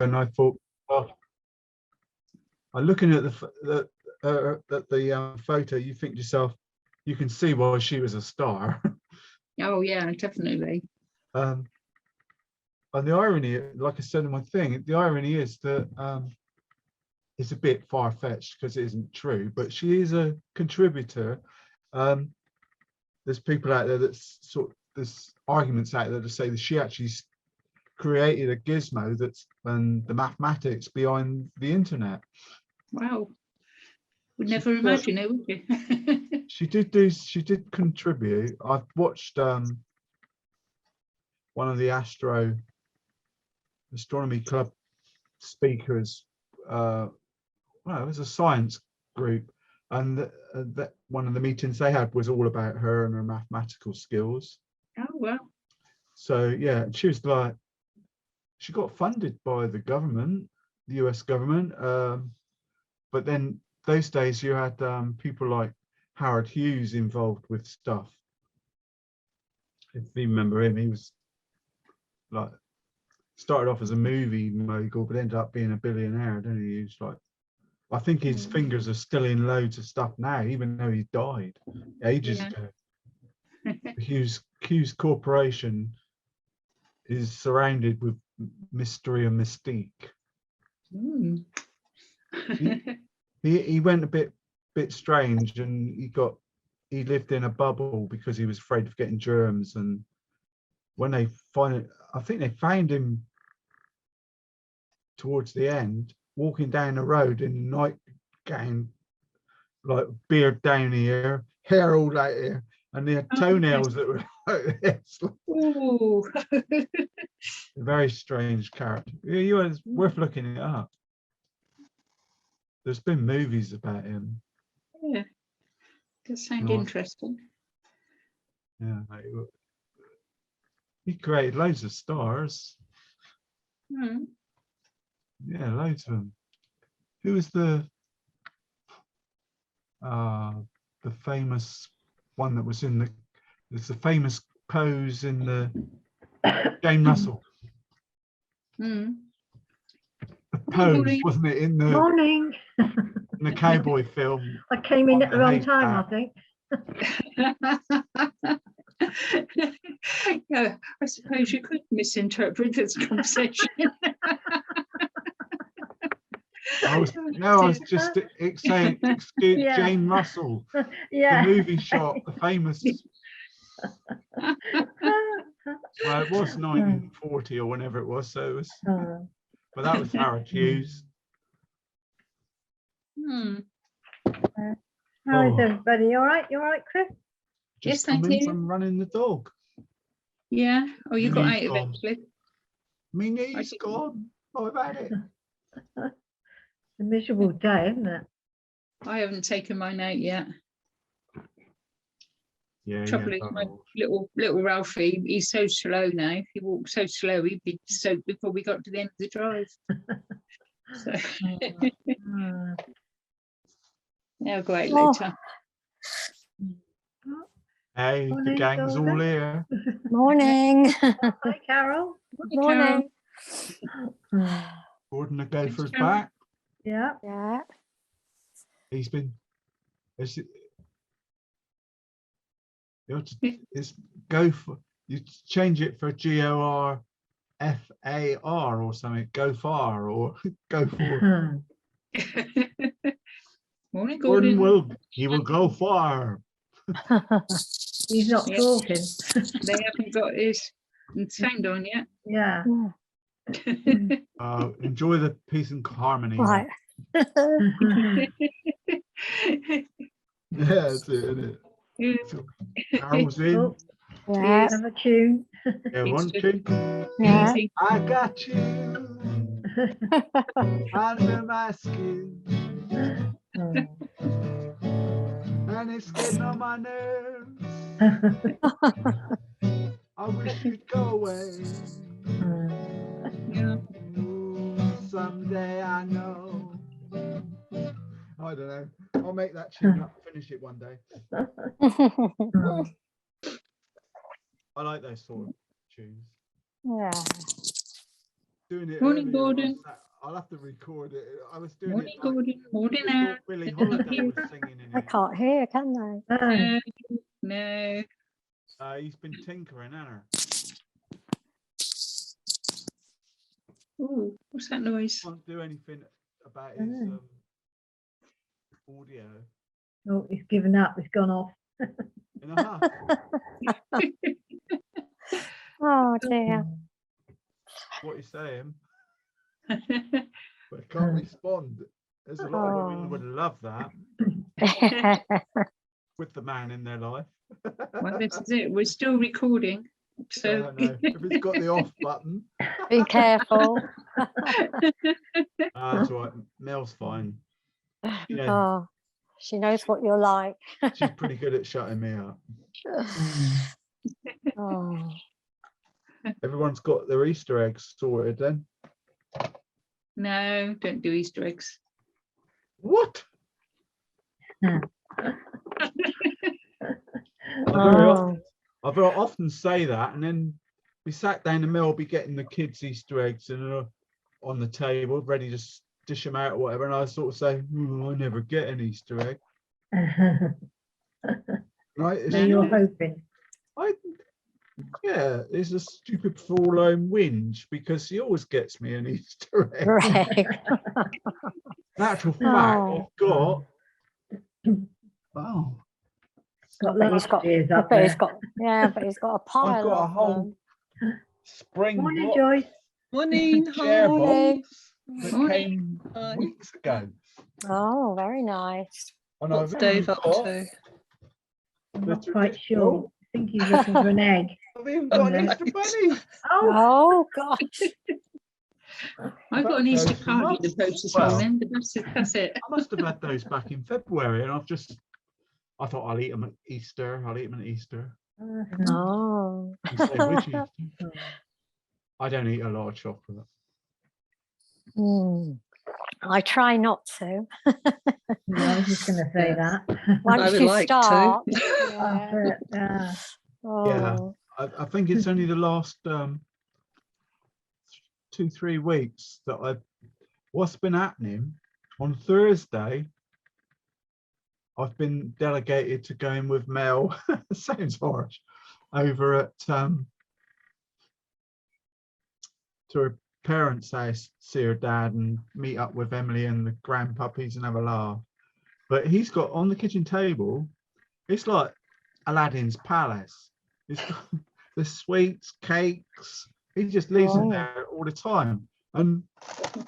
and I thought, well, I'm looking at the photo, you think to yourself, you can see why she was a star. Oh yeah, definitely. And the irony, like I said in my thing, the irony is that it's a bit far-fetched because it isn't true, but she is a contributor. There's people out there there's arguments out there to say that she actually created a gizmo that's the mathematics behind the internet. Wow. Would never imagine it, would you? She did contribute. I've watched one of the astronomy club speakers. Well, it was a science group, and that one of the meetings they had was all about her and her mathematical skills. Oh well. So yeah, she was like, she got funded by the government, the US government, but then those days you had people like Howard Hughes involved with stuff. If you remember him, he was like, started off as a movie mogul, but ended up being a billionaire, didn't he? He was like, I think his fingers are still in loads of stuff now, even though he died ages ago. Hughes Corporation is surrounded with mystery and mystique. He went a bit strange, and he lived in a bubble because he was afraid of getting germs. And when they I think they found him towards the end walking down the road in a nightgown, like beard down here, hair all out here, and they had toenails that were Ooh. a very strange character. It's worth looking it up. There's been movies about him. Yeah, does sound interesting. Yeah, he created loads of stars. Yeah, loads of them. Who was the famous one that was in there's the famous pose in the Jane Russell. The pose, wasn't it, in the Morning. in the cowboy film? I came in at the wrong time, I think. Yeah, I suppose you could misinterpret this conversation. I was just saying, excuse Jane Russell. Yeah. The movie shot, the famous. Well, it was 1940 or whenever it was, so it was. But that was Howard Hughes. How is everybody? All right? You all right, Chris? Just yes, thank you. From running the dog. Yeah. Oh, you got out eventually. My knee's gone. Oh, I've had it. It's a miserable day, isn't it? I haven't taken mine out yet. Yeah. Trouble is, my little Ralphie, he's so slow now. He walks so slow, he'd be soaked before we got to the end of the drive. So yeah, I'll go out later. Hey, Morning, the gang's all here. Morning. Hi, Carol. Morning. Gordon the Gopher's back. Yeah. Yeah. He's been. You change it for GORFAR or something. Go far or go for. Morning, Gordon. He will go far. He's not talking. They haven't got his sound on yet. Yeah. Enjoy the peace and harmony. Right. Yeah, that's it, isn't it? Yeah. So, Carol's in. Oh, Yeah. have a tune. Yeah, one tune. Yeah. I got you under my skin, and it's getting on my nerves. I wish you'd go away. Yeah. Someday I know. I don't know. I'll make that tune up, finish it one day. I like those sort of tunes. Yeah. doing it. Morning, earlier on Gordon. I'll have to record it. I was doing Morning, it. Like, Gordon. Morning, I Anne. thought Billie It doesn't Holiday hear. was singing in I it. can't hear, can they? No. No. He's been tinkering, hasn't Ooh, what's that noise? Can't do anything about his Oh. audio. Oh, he's given up. He's gone off. In a huff. Oh dear. What you saying? But I can't respond. There's a lot of women Oh. would love that with the man in their life. Well, this is it. We're still recording. So No. If it's got the off button, Be careful. that's right. Mel's fine. You know, Oh, she knows what you're like. she's pretty good at shutting me up. Oh, Everyone's got their Easter eggs sorted then. no, don't do Easter eggs. What? oh. I very often say that, and then we sat down and Mel will be getting the kids' Easter eggs and on the table, ready to dish them out or whatever. And I sort of say, I never get an Easter egg. Right? So you're hoping. Yeah, it's a stupid forlorn whinge because he always gets me an Easter egg. Right. Natural fact, Oh. I've got. Oh, Got But he's lots got, of ears I up bet he's there. got, yeah, but he's got a pile I've got a of whole them. spring Morning, box Joyce. Morning, chair hi. Morning. box that Morning. came Hi. weeks ago. Oh, very nice. And What's I've Dave even up got to? I'm the not quite traditional- sure. I think he's looking for an egg. I've even got an Easter bunny. Oh, Oh gosh. I got an That Easter goes for card in the months. post this Well, morning, but that's it. I must have had those back in February, and I thought I'll eat them at Easter. I'll eat them at Easter. Oh. You say, which Easter? I don't eat a lot of chocolate. I try not to. I was just going to say that. Once would you like to. start. But, Oh. I think it's only the last 2-3 weeks that what's been happening on Thursday. I've been delegated to going with Mel. Sounds harsh. Over at to her parents' house, see her dad, and meet up with Emily and the grandpuppies and have a laugh. But he's got on the kitchen table, it's like Aladdin's palace. It's got the sweets, cakes. He just leaves them there all the time. And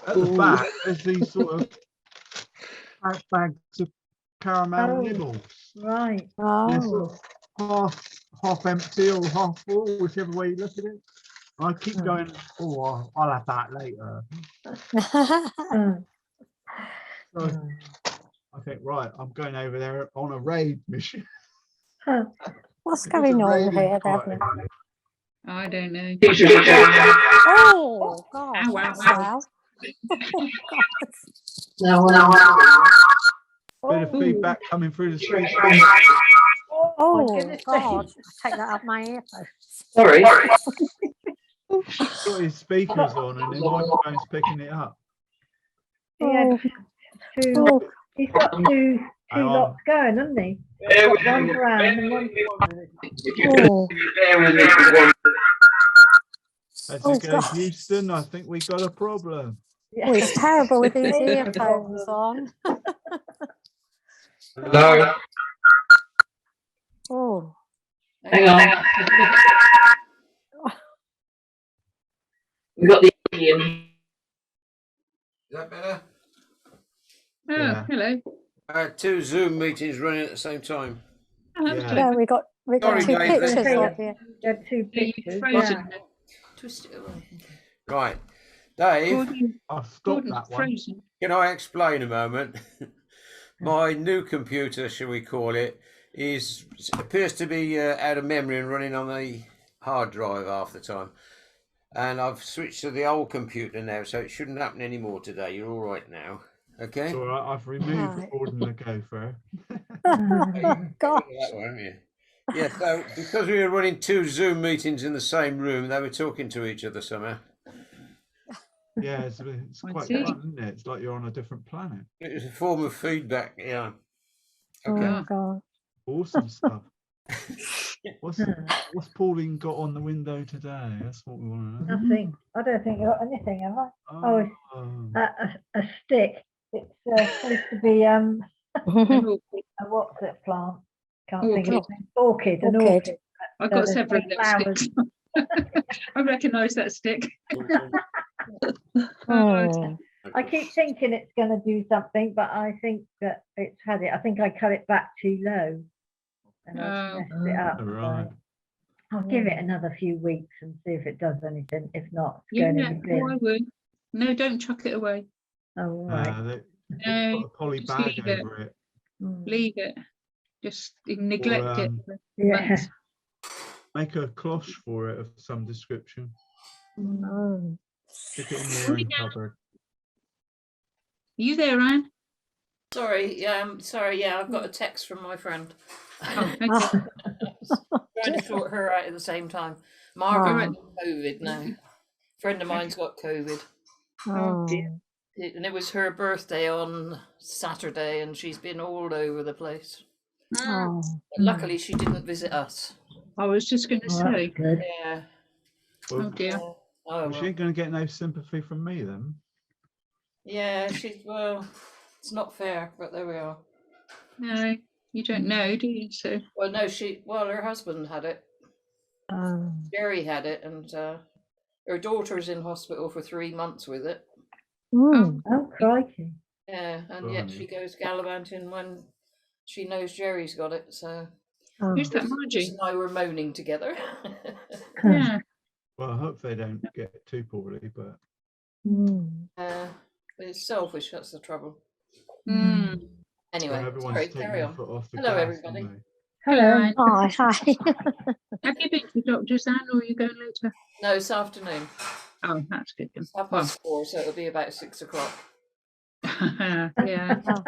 at the back, there's these sort of bags of caramel nibbles. right. They're Oh. sort of half empty or half full, whichever way you look at it. I keep going, oh, I'll have that later. So I think, right, I'm going over there on a raid mission. What's It's a going on raiding here, party. Devlin? I don't know. Oh gosh, Ow, ow, that's ow. Bit of feedback coming through the street. Oh goodness God, take that out my earphones. Sorry. He's got his speakers on and his microphone's picking it up. He had Oh. he's got two Hang on. lots going, hasn't he? He's got one brown and one. Oh. As Oh, it goes, gosh. Houston, I think we got a problem. Oh, it's terrible with these earphones on. Hello. Oh. Hang on. We got the Indian. Is that better? Oh, Yeah. hello. I had 2 Zoom meetings running at the same time. Oh, that's Yeah. good. Yeah, we got Sorry, two Dave, pictures that's- of you. He had two Yeah, you've pictures. frozen. Twist it away. Right. Dave, Gordon, I've stopped Gordon's that one. frozen. can I explain a moment? My new computer, shall we call it, appears to be out of memory and running on the hard drive half the time. And I've switched to the old computer now, so it shouldn't happen anymore today. You're all right now. Okay? So I've removed Right. Gordon the gopher. God. That one, haven't you? Yeah, so because we were running 2 Zoom meetings in the same room, they were talking to each other somehow. Yeah, it's I quite see. fun, isn't it? It's like you're on a different planet. It's a form of feedback. Yeah. Oh Okay. God. Awesome stuff. What's Pauline got on the window today? That's what we want to know. Nothing. I don't think I got anything, have I? Oh, it's Oh, a stick. It's supposed to be An orchid. a what's it plant? Can't Orchid. think of it. Orchid, an Orchid. orchid. I've got there's several no little flowers. sticks. I recognise that stick. Oh. I keep thinking it's going to do something, but I think that it's had it. I think I cut it back too low, and I've Oh. messed it up. so right. I'll give it another few weeks and see if it does anything. If not, it's going Yeah, in the oh, I bin. would. No, don't chuck it away. Oh, right. They No, put a poly just bag leave it. over it. Leave it. Just neglect it. for Yeah. months. Make a cloche for it of some description. Oh. Stick it in the airing cupboard. You there, Anne? Sorry, yeah, I've got a text from my friend. Oh, okay. Trying to sort her out at the same time. Margaret Oh. got COVID now. Friend of mine's got COVID. Oh, dear. And it was her birthday on Saturday, and she's been all over the place. Oh. But luckily, she didn't visit us. I was just going to Oh, that's say. good. Yeah. Oh, Well, dear. Oh, well, well. she ain't going to get no sympathy from me then. Yeah, well, it's not fair, but there we are. No, you don't know, do you? So, Well, no, her husband had it. Oh. Jerry had it, and her daughter's in hospital for 3 months with it. Mm. Oh, crikey. Yeah, and yet she goes gallivanting when she knows Jerry's got it. So Oh. who's that, Chris Margie? and I were moaning together. Yeah. Well, I hope they don't get too poorly, but Mm. But it's selfish, that's the trouble. Mm. Anyway, everyone's sorry, taking carry their on. foot off the Hello, gas, everybody. aren't they? Hello, Hello. Anne. Oh, hi. Have you been to the doctor's, Anne, or are you going later? No, this afternoon. Oh, that's good then. It's 4:30, so it'll be about 6 o'clock. Yeah. Oh.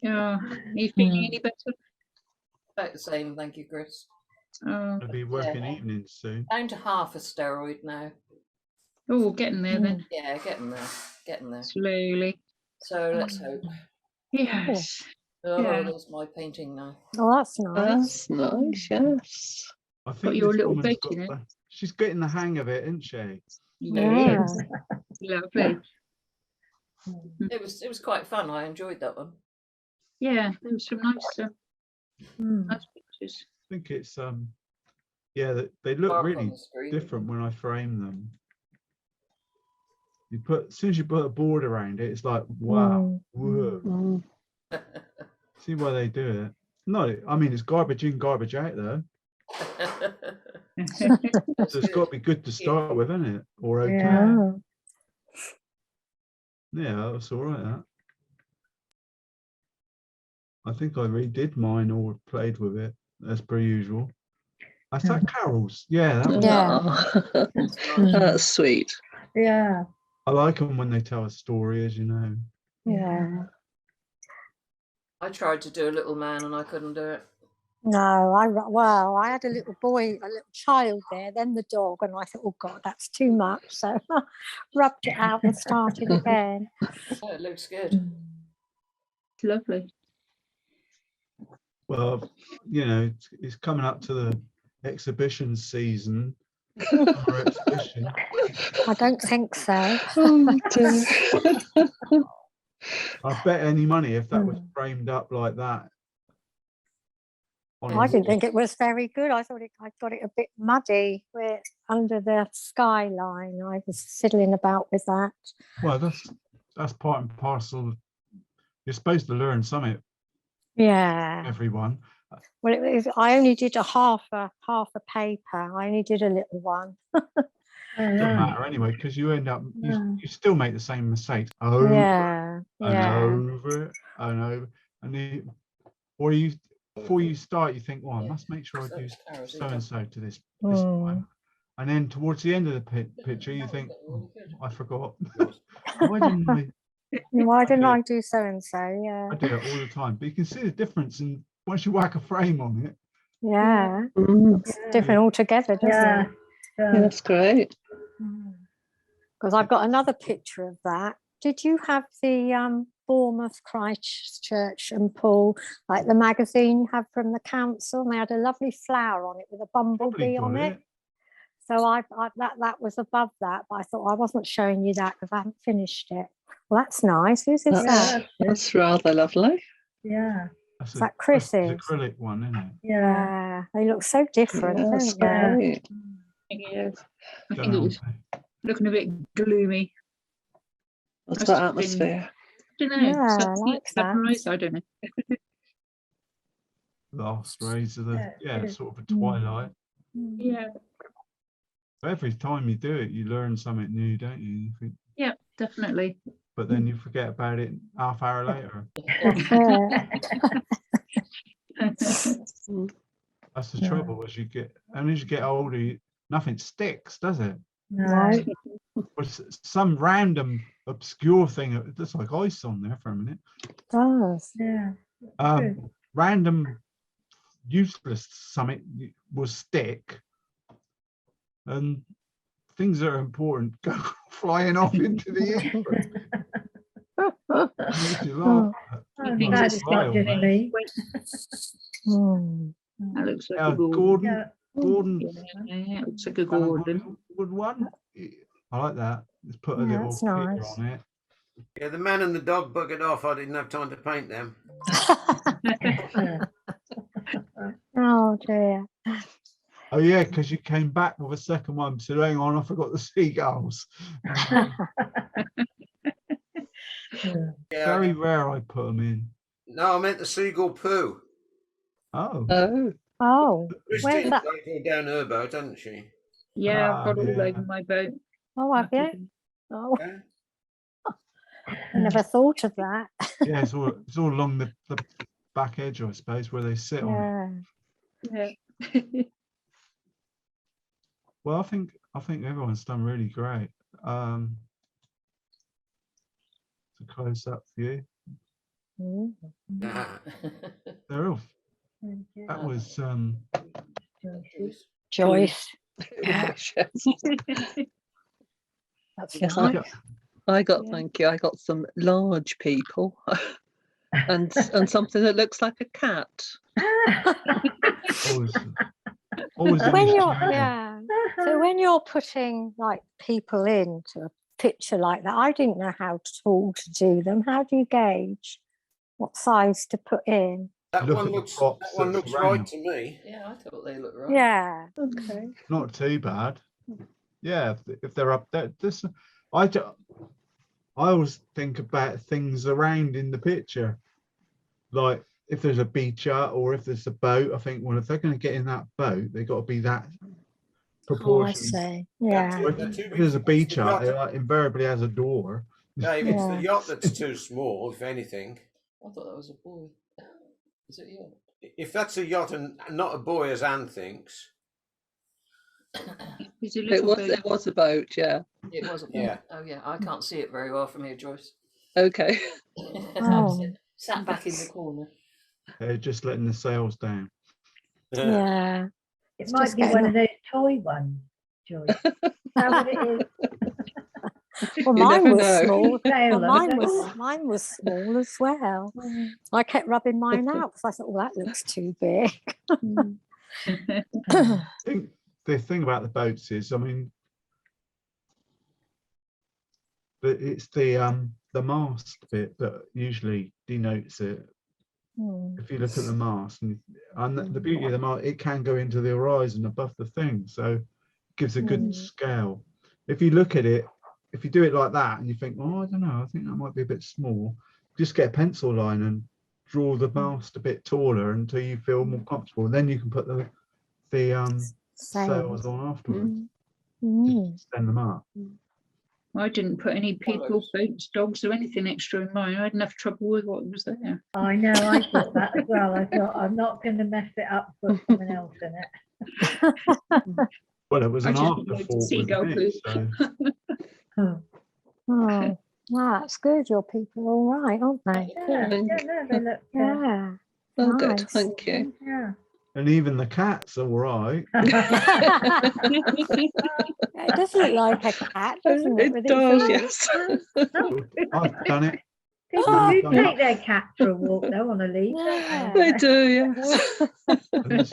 Yeah. Are you feeling any better? About the same, thank you, Chris. Oh, I'll be working Yeah. evenings soon. Down to half a steroid now. oh, getting there then. Yeah, getting there. Slowly. So let's hope. Yes. Oh, Yeah. there's my painting now. Oh, that's nice. That's nice, yes. I think your this little woman's bit in it. she's getting the hang of it, isn't she? Yeah. Lovely. It was quite fun. I enjoyed that one. Yeah, there was some nice, nice pictures. I think it's yeah, they look Mark on really the screen. different when I frame them. As soon as you put a board around it, it's like wow, whoa. Mm. See why they do it. No, I mean it's garbage in, garbage out though. So it's got to be good to start with, isn't it? Or okay. Yeah. Oh. Yeah, that's all right. That. I think I redid mine or played with it as per usual. That's that carols. Yeah, that was, Yeah. That's sweet. Yeah. I like them when they tell a story, as you know. Yeah. I tried to do a little man and I couldn't do it. No, I had a little boy, a little child there, then the dog, and I thought, oh God, that's too much. So rubbed it out and started again. Oh, it looks good. It's lovely. Well, you know, it's coming up to the exhibition season. Summer exhibition. I don't think so. Oh, dear. I bet any money if that was framed up like that. on a I didn't wall. think it was very good. I thought I got it a bit muddy where under the skyline. I was fiddling about with that. Well, that's part and parcel. You're supposed to learn something, Yeah. everyone. Well, I only did a half a paper. I only did a little one. Doesn't matter anyway, because you end up you still make the same mistakes over Yeah. and Yeah. over and over, and before you start, you think, well, I must make sure I do so and so to this time. And then towards the end of the picture, you think, oh, I forgot. Why didn't I do so and so? Yeah. I do it all the time, but you can see the difference, and once you whack a frame on it, Yeah. Mm. It's different altogether, doesn't it? Yeah, that's great. because I've got another picture of that. Did you have the Bournemouth, Christchurch and Poole, like the magazine you have from the council? And they had a lovely flower on it with a Probably bumblebee on got it. So that was above that, but I thought I wasn't showing you that because I haven't finished it. Well, that's nice. Whose is that? That's rather lovely. Yeah. That's Is that Chris's? acrylic one, isn't it? Yeah. They look so different, That's don't they? great. Yeah, I Don't think know it was what looking a bit gloomy. What's Must that have been- atmosphere? I don't know. Yeah, I something like at that. sunrise, I don't know. the last rays of the Yeah, it is. sort of a twilight. Yeah, Every time you do it, you learn something new, don't you? You think, yeah, definitely. but then you forget about it half hour later. That's it. That's the Yeah. trouble. As you get older, nothing sticks, does it? No. Or some random obscure thing that's like ice on there for a minute. Does. Yeah. True. Random useless something will stick, and things that are important go flying off into the ether. Makes you laugh. I'm think glad it's it's not vile, just mate. me. Hmm. That looks like Yeah, a Gordon. Gordon, Yeah. Gordon, Yeah, it looks like a Alan Gordon. Hollywood one. I like that. Let's put a Yeah, little that's figure nice. on it. Yeah, the man and the dog buggered off. I didn't have time to paint them. Oh dear. Oh yeah, because you came back with a second one. So hang on, I forgot the seagulls. Yeah. Yeah, Very rare I put them in. no, I meant the seagull poo. Oh, Oh, Oh, where's Christine's that? got it all down her boat, hasn't she? Yeah, I've got all yeah. over my boat. Oh, have you? Oh, Yeah. I never thought of that. Yeah, it's all along the back edge, I suppose, where they sit on it. Yeah. Yeah. Well, I think everyone's done really great. It's a close-up view. Mm. Nah. They're all. Thank you. That was Joyce. yes. That's Yes, nice. I got Yeah. thank you. I got some large people and something that looks like a cat. always When you're illustrating. so when you're putting like people into a picture like that, I didn't know how tall to do them. How do you gauge what size to put in? That Look one at the looks props that right surround to me. Yeah, I thought they looked right. Yeah. Okay. Not too bad. Yeah, if they're up there, I always think about things around in the picture, like if there's a beach or if there's a boat. I think, well, if they're going to get in that boat, they got to be that Oh, I proportion. see. Yeah. Or if there's a beach out, it invariably has a door. Dave, it's the Yeah. yacht that's too small, if anything. I thought that was a boy. Is it you? If that's a yacht and not a boy, as Anne thinks. It's a It little was boat. it was a boat, yeah. It was a boy. Yeah. Oh yeah, I can't see it very well from here, Joyce. Okay. Oh. Sat back in the corner. They're just letting the sails down. Yeah. It It's might just be getting one a- of those toy ones, Joyce. Is that what it is? Well, You mine never was know. small. Sailor, Well, is it? mine was small as well. I kept rubbing mine out because I thought, well, that looks too big. I think the thing about the boats is, I mean, it's the mast bit that usually denotes it. If you look at the mast, and the beauty of the mast, it can go into the horizon above the thing, so it gives a good scale. If you look at it, if you do it like that and you think, oh, I don't know, I think that might be a bit small, just get a pencil line and draw the mast a bit taller until you feel more comfortable. And then you can put the sails on afterwards. Just extend them up. I didn't put any people, boats, dogs, or anything extra in mine. I had enough trouble with what was there. I know, I thought that as well. I thought, I'm not going to mess it up, put someone else in it. Well, it was I an just wanted to afterthought see with go me, blue. so Oh, wow, that's good. Your people are all right, aren't they? Yeah, Good. yeah, no, they look, Yeah. Oh, good. Nice. Thank you. yeah. And even the cat's all right. It does look like a cat, doesn't it? It with does, its ears? yes. I've done it. People Oh, do God. take their cats for a walk though on a leash, don't They they? do, yes. And this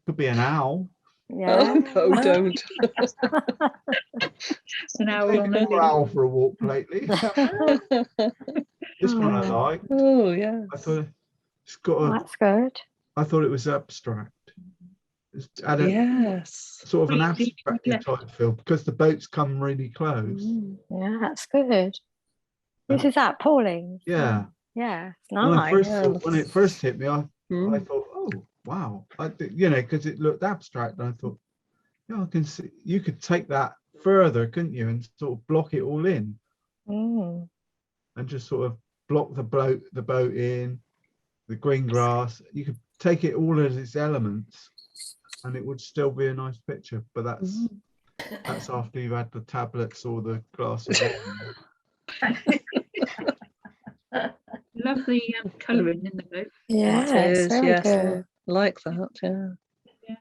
could be an owl. Yeah. Oh, no, don't. An hour Taken on a more owl for a walk lately. This one I like. Oh, yes. I thought it's got a. That's good. I thought it was abstract. It's had a Yes. sort of an Really abstract clever. type feel because the boats come really close. Yeah, that's good. This is at Pauling's. Yeah. Yeah, it's When I nice. first when it first hit me, I Mm. thought, oh wow, you know, because it looked abstract, and I thought, yeah, I can see you could take that further, couldn't you, and sort of block it all in, Mm. and just sort of block the boat in, the green grass. You could take it all as its elements, and it would still be a nice picture. But that's after you've had the tablets or the glass of wine. lovely colouring in the boat. Yeah, It it's is, very yes. good. I like that, yeah.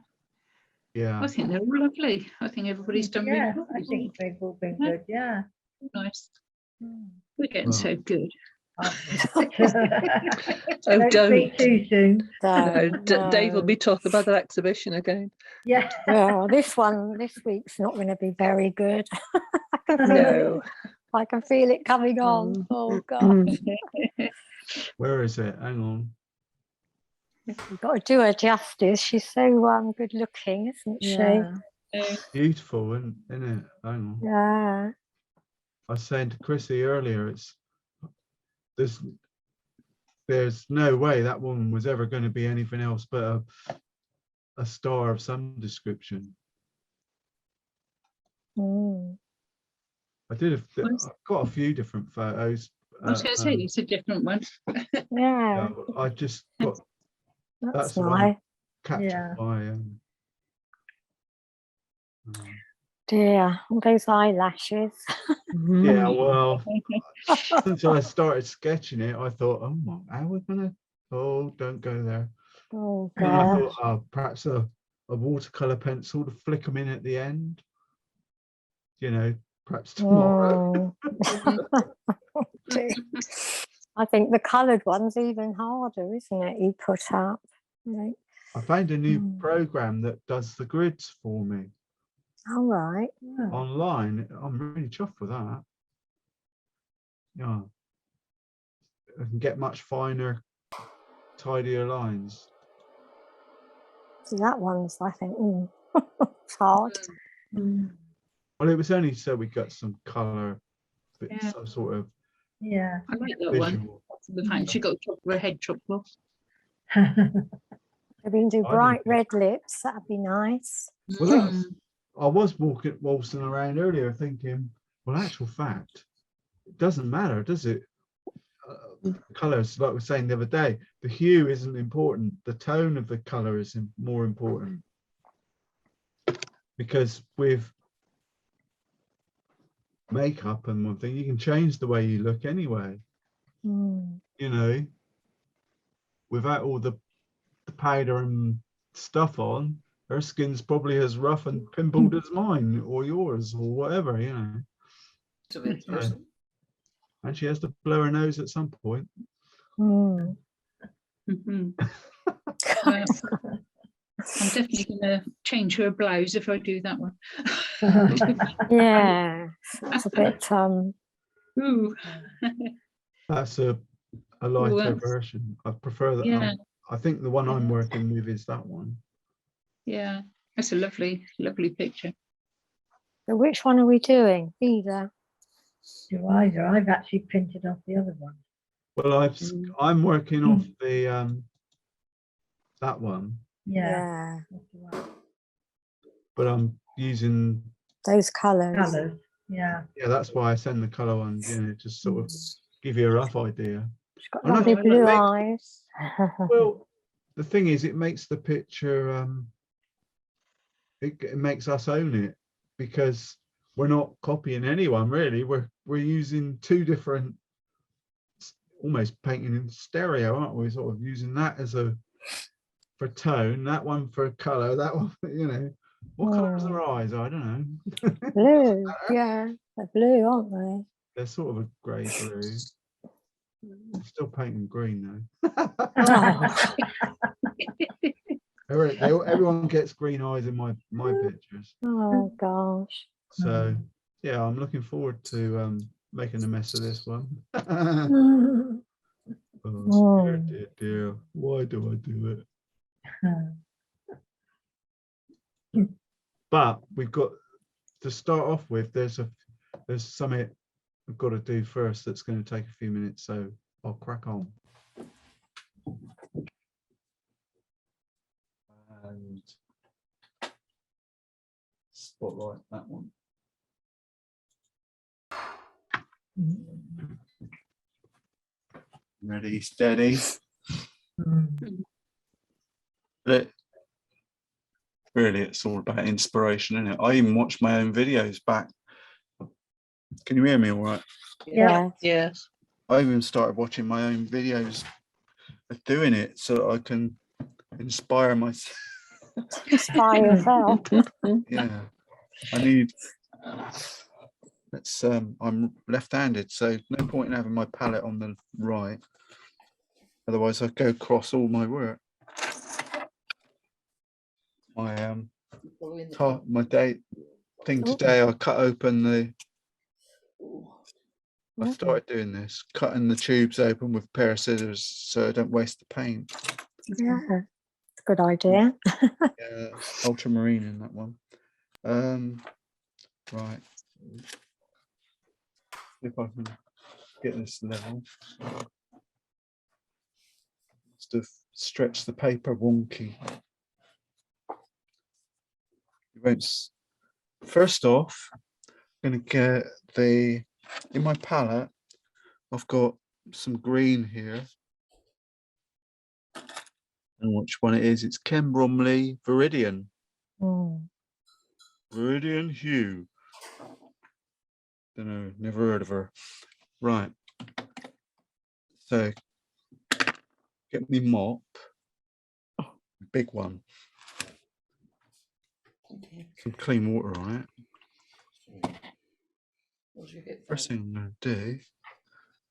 Yeah. I think they're all lovely. I think everybody's done really Yeah, well. I think they've all been Yeah. good, yeah. Nice. Mm. We're getting Well. so good. Oh, Don't don't. speak too soon. No, Dave will No. be talking about that exhibition again. Yeah. Well, this week's not going to be very good. No. I can feel it coming on. Oh God, Where is it? Hang on. we've got to do her justice. She's so good looking, isn't Yeah. Beautiful, isn't it? Hang on. she? Yeah. I was saying to Chrissy earlier, there's no way that woman was ever going to be anything else but a star of some description. Mm. I've got a few different photos. I was going to say it's a different one. Yeah, I just got that's the one nice. captured Yeah. by Dear, all those eyelashes. yeah, well, since I started sketching it, I thought, oh my, how are we gonna? Oh, don't go there. Oh And then I God. thought, oh, perhaps a watercolor pencil to flick them in at the end. You know, perhaps tomorrow. Dear. I think the coloured one's even harder, isn't it? You put up. Like, I found a new program that does the grids for me all right. online. I'm really chuffed with that. Yeah, I can get much finer, tidier lines. So that one's, I think, it's hard. Well, it was only so we got some colour, Yeah. some sort of Yeah. I like that one. visual. The fact she got top of her head chopped off. If we can do I bright didn't red lips, that'd be nice. Well, that's, I was waltzing around earlier thinking, well, actual fact, it doesn't matter, does it? Colours, like we were saying the other day, the hue isn't important. The tone of the colour is more important. Because with makeup and one thing, you can change the way you look anyway. Mm. You know, without all the powder and stuff on, her skin's probably as rough and pimpled as mine or yours or whatever, you know. It's a bit Yeah. personal. And she has to blow her nose at some point. Mm. Mhm. Well, I'm definitely going to change her blouse if I do that one. Yeah, it's a bit Ooh. That's a lighter that's- version. I prefer that. Yeah. I think the one I'm working with is that one. Yeah, that's a lovely, lovely picture. so which one are we doing? Either. Do either. I've actually printed off the other one. Well, I'm working off the that one, Yeah. but I'm using Those colours. Colours. Yeah. yeah. That's why I send the color ones. You know, just sort of give you a rough idea. She's got I know, lovely it blue makes- eyes. Well, the thing is, it makes the picture. It makes us own it because we're not copying anyone really. We're using two different, almost painting in stereo, aren't we? Sort of using that as a for tone, that one for colour, that one for, you know, what colours are Oh, eyes? I don't know. blue. Yeah, they're blue, aren't they? They're sort of a grey blue. I'm still painting green though. Oh, Everyone gets green eyes in my pictures. oh gosh. So yeah, I'm looking forward to making a mess of this one. Oh, dear, Oh. dear, dear. Why do I do it? But we've got to start off with. There's something I've got to do first. That's going to take a few minutes. So I'll crack on. And spotlight that one. Ready, steady. But really, it's all about inspiration, isn't it? I even watch my own videos back. Can you hear me all right? Yeah. Yes. I even started watching my own videos of doing it so that I can inspire myself. Inspire yourself. Yeah, I need. Let's. I'm left-handed, so no point in having my palette on the right. Otherwise, I go across all my work. My my day thing today. I cut open the. I started doing this, cutting the tubes open with a pair of scissors so I don't waste the paint. Yeah, it's a good idea. Yeah, ultramarine in that one. Right. If I can get this level. Must have stretched the paper wonky. You won't. First off, I'm gonna get in my palette. I've got some green here. I don't know which one it is. It's Ken Bromley Viridian. Mm. Viridian Hue. Don't know, never heard of her. Right. So get me mop. Big one. Some clean water on it. First thing I'm going to do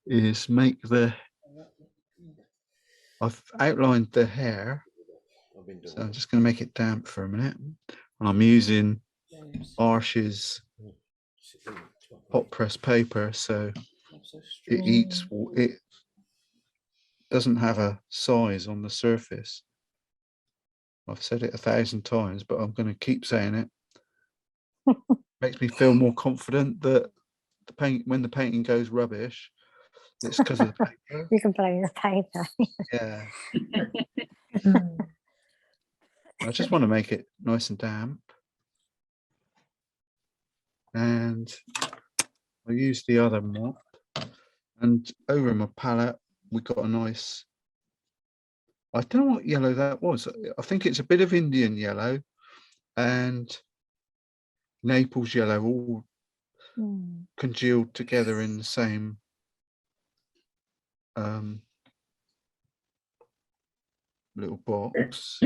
is make I've outlined the hair, so I'm just going to make it damp for a minute. And I'm using Arsh's hot press paper, so it doesn't have a size on the surface. I've said it 1,000 times, but I'm going to keep saying it. Makes me feel more confident that when the painting goes rubbish, it's because of the paper. You can blame the paper. Yeah. I just want to make it nice and damp. And I use the other mop. And over in my palette, we got a nice, I don't know what yellow that was. I think it's a bit of Indian yellow and Naples yellow, all congealed together in the same little box.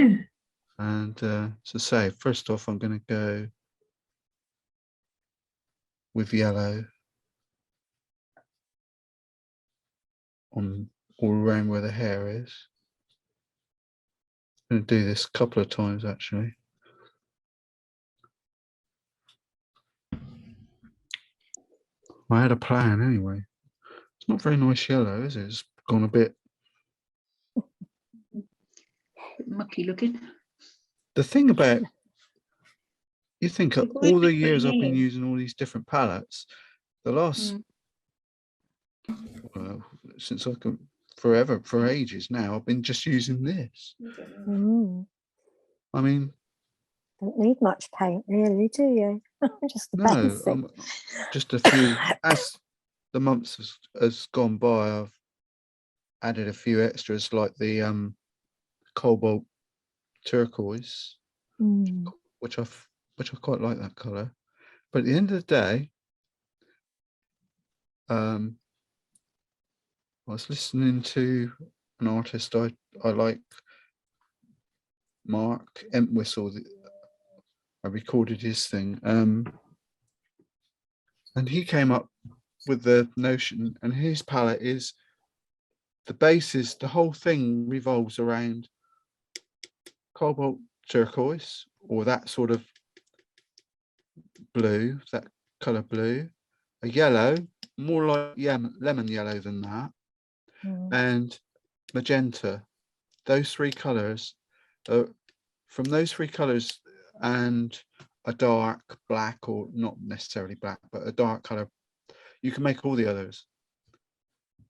And to say, first off, I'm going to go with yellow on all around where the hair is. I'm going to do this a couple of times actually. I had a plan anyway. It's not very nice yellow, is it? It's gone a bit Mucky looking. the thing about, you think of all the years I've been yellow. using all these different palettes, the last since I can for ages now, I've been just using this. I mean, Don't need much paint really, do you? Just the basic. Just a few. As the months has gone by, I've added a few extras like the cobalt turquoise, which I quite like that color. But at the end of the day, I was listening to an artist I like Mark Entwistle. I recorded his thing, and he came up with the notion, and his palette is the basis, the whole thing revolves around cobalt turquoise, or that sort of blue, that color blue, a yellow, more like lemon yellow than that, and magenta. Those three colors, from those three colors, and a dark black, or not necessarily black, but a dark color, you can make all the others.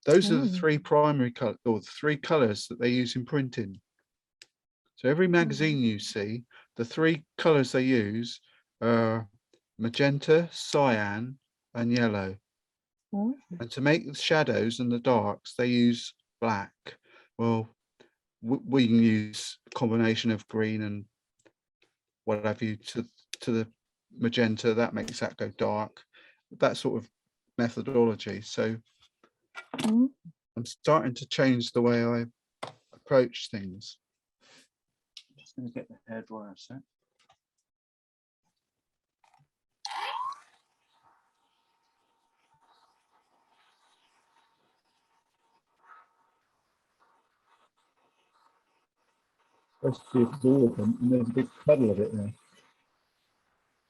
Those are the three primary colors, or the three colors that they use in printing. So every magazine you see, the three colors they use are magenta, cyan, and yellow. And to make the shadows and the darks, they use black. Well, we can use a combination of green and what have you to the magenta. That makes that go dark. That sort of methodology. So I'm starting to change the way I approach things. I'm just going to get the hairdryer set. Let's see if it's all of them, and there's a big puddle of it there.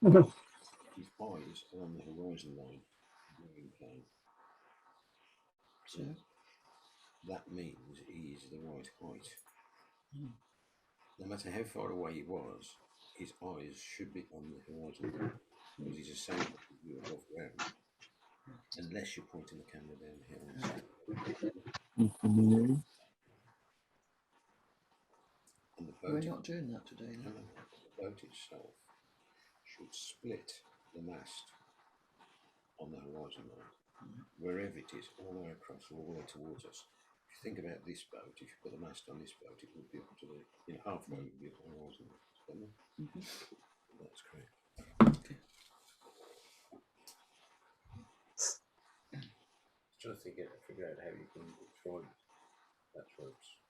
His eyes are on the horizon line, moving plane. So that means he is the right height. No matter how far away he was, his eyes should be on the horizon line, because he's the same view above ground, unless you're pointing the camera down here. And the boat, we're not doing that today. No, the boat itself should split the mast on the horizon line, wherever it is, all the way across, all the way towards us. If you think about this boat, if you put the mast on this boat, it would be up to the, halfway would be up the horizon line. That's correct. Okay. Trying to figure out how you can try that ropes.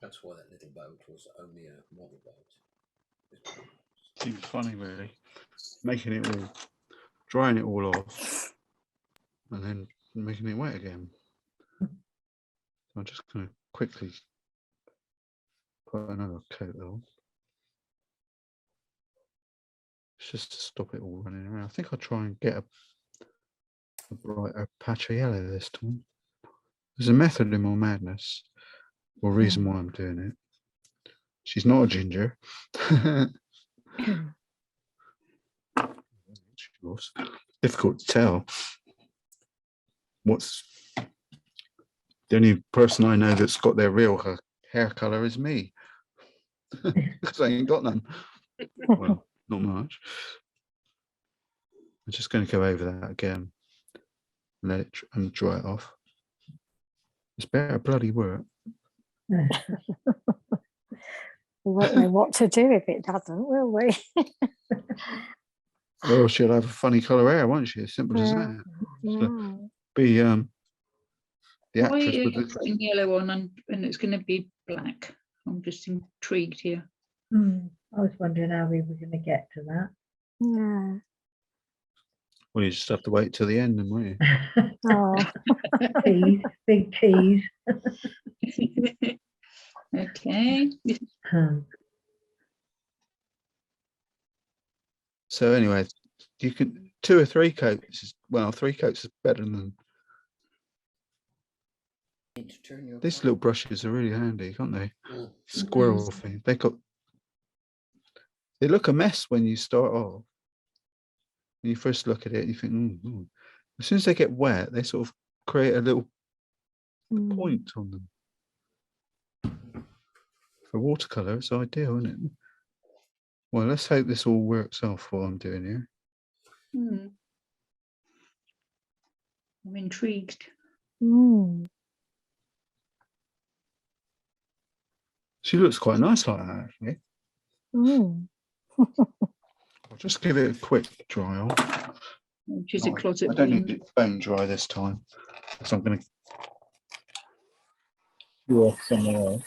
That's why that little boat was only a model boat. Seems funny, really, making it all, drying it all off, and then making it wet again. So I'm just going to quickly put another coat on. It's just to stop it all running around. I think I'll try and get a brighter patch of yellow this time. There's a method in my madness, or reason why I'm doing it. She's not a ginger. Difficult to tell. What's the only person I know that's got their real hair color is me, because I ain't got none. Well, not much. I'm just going to go over that again, let it and dry it off. It's better bloody work. We won't know what to do if it doesn't, will we? Well, she'll have a funny colour hair, won't she? As simple as that. So be the actress with the putting yellow on and it's going to be black. I'm just intrigued here. I was wondering how we were going to get to that. Yeah. Well, you just have to wait till the end, then, won't you? Oh. Tease, big tease. Okay. So anyway, you can 2 or 3 coats. Well, 3 coats is better than. These little brushes are really handy, can't they? Squirrel thing. They look a mess when you start off. When you first look at it, you think, As soon as they get wet, they sort of create a little point on them. For watercolor, it's ideal, isn't it? Well, let's hope this all works off what I'm doing here. I'm intrigued. She looks quite nice like that, actually. I'll just give it a quick dry off. Which is a closet. I don't need it bone dry this time, so I'm going to you off somewhere else.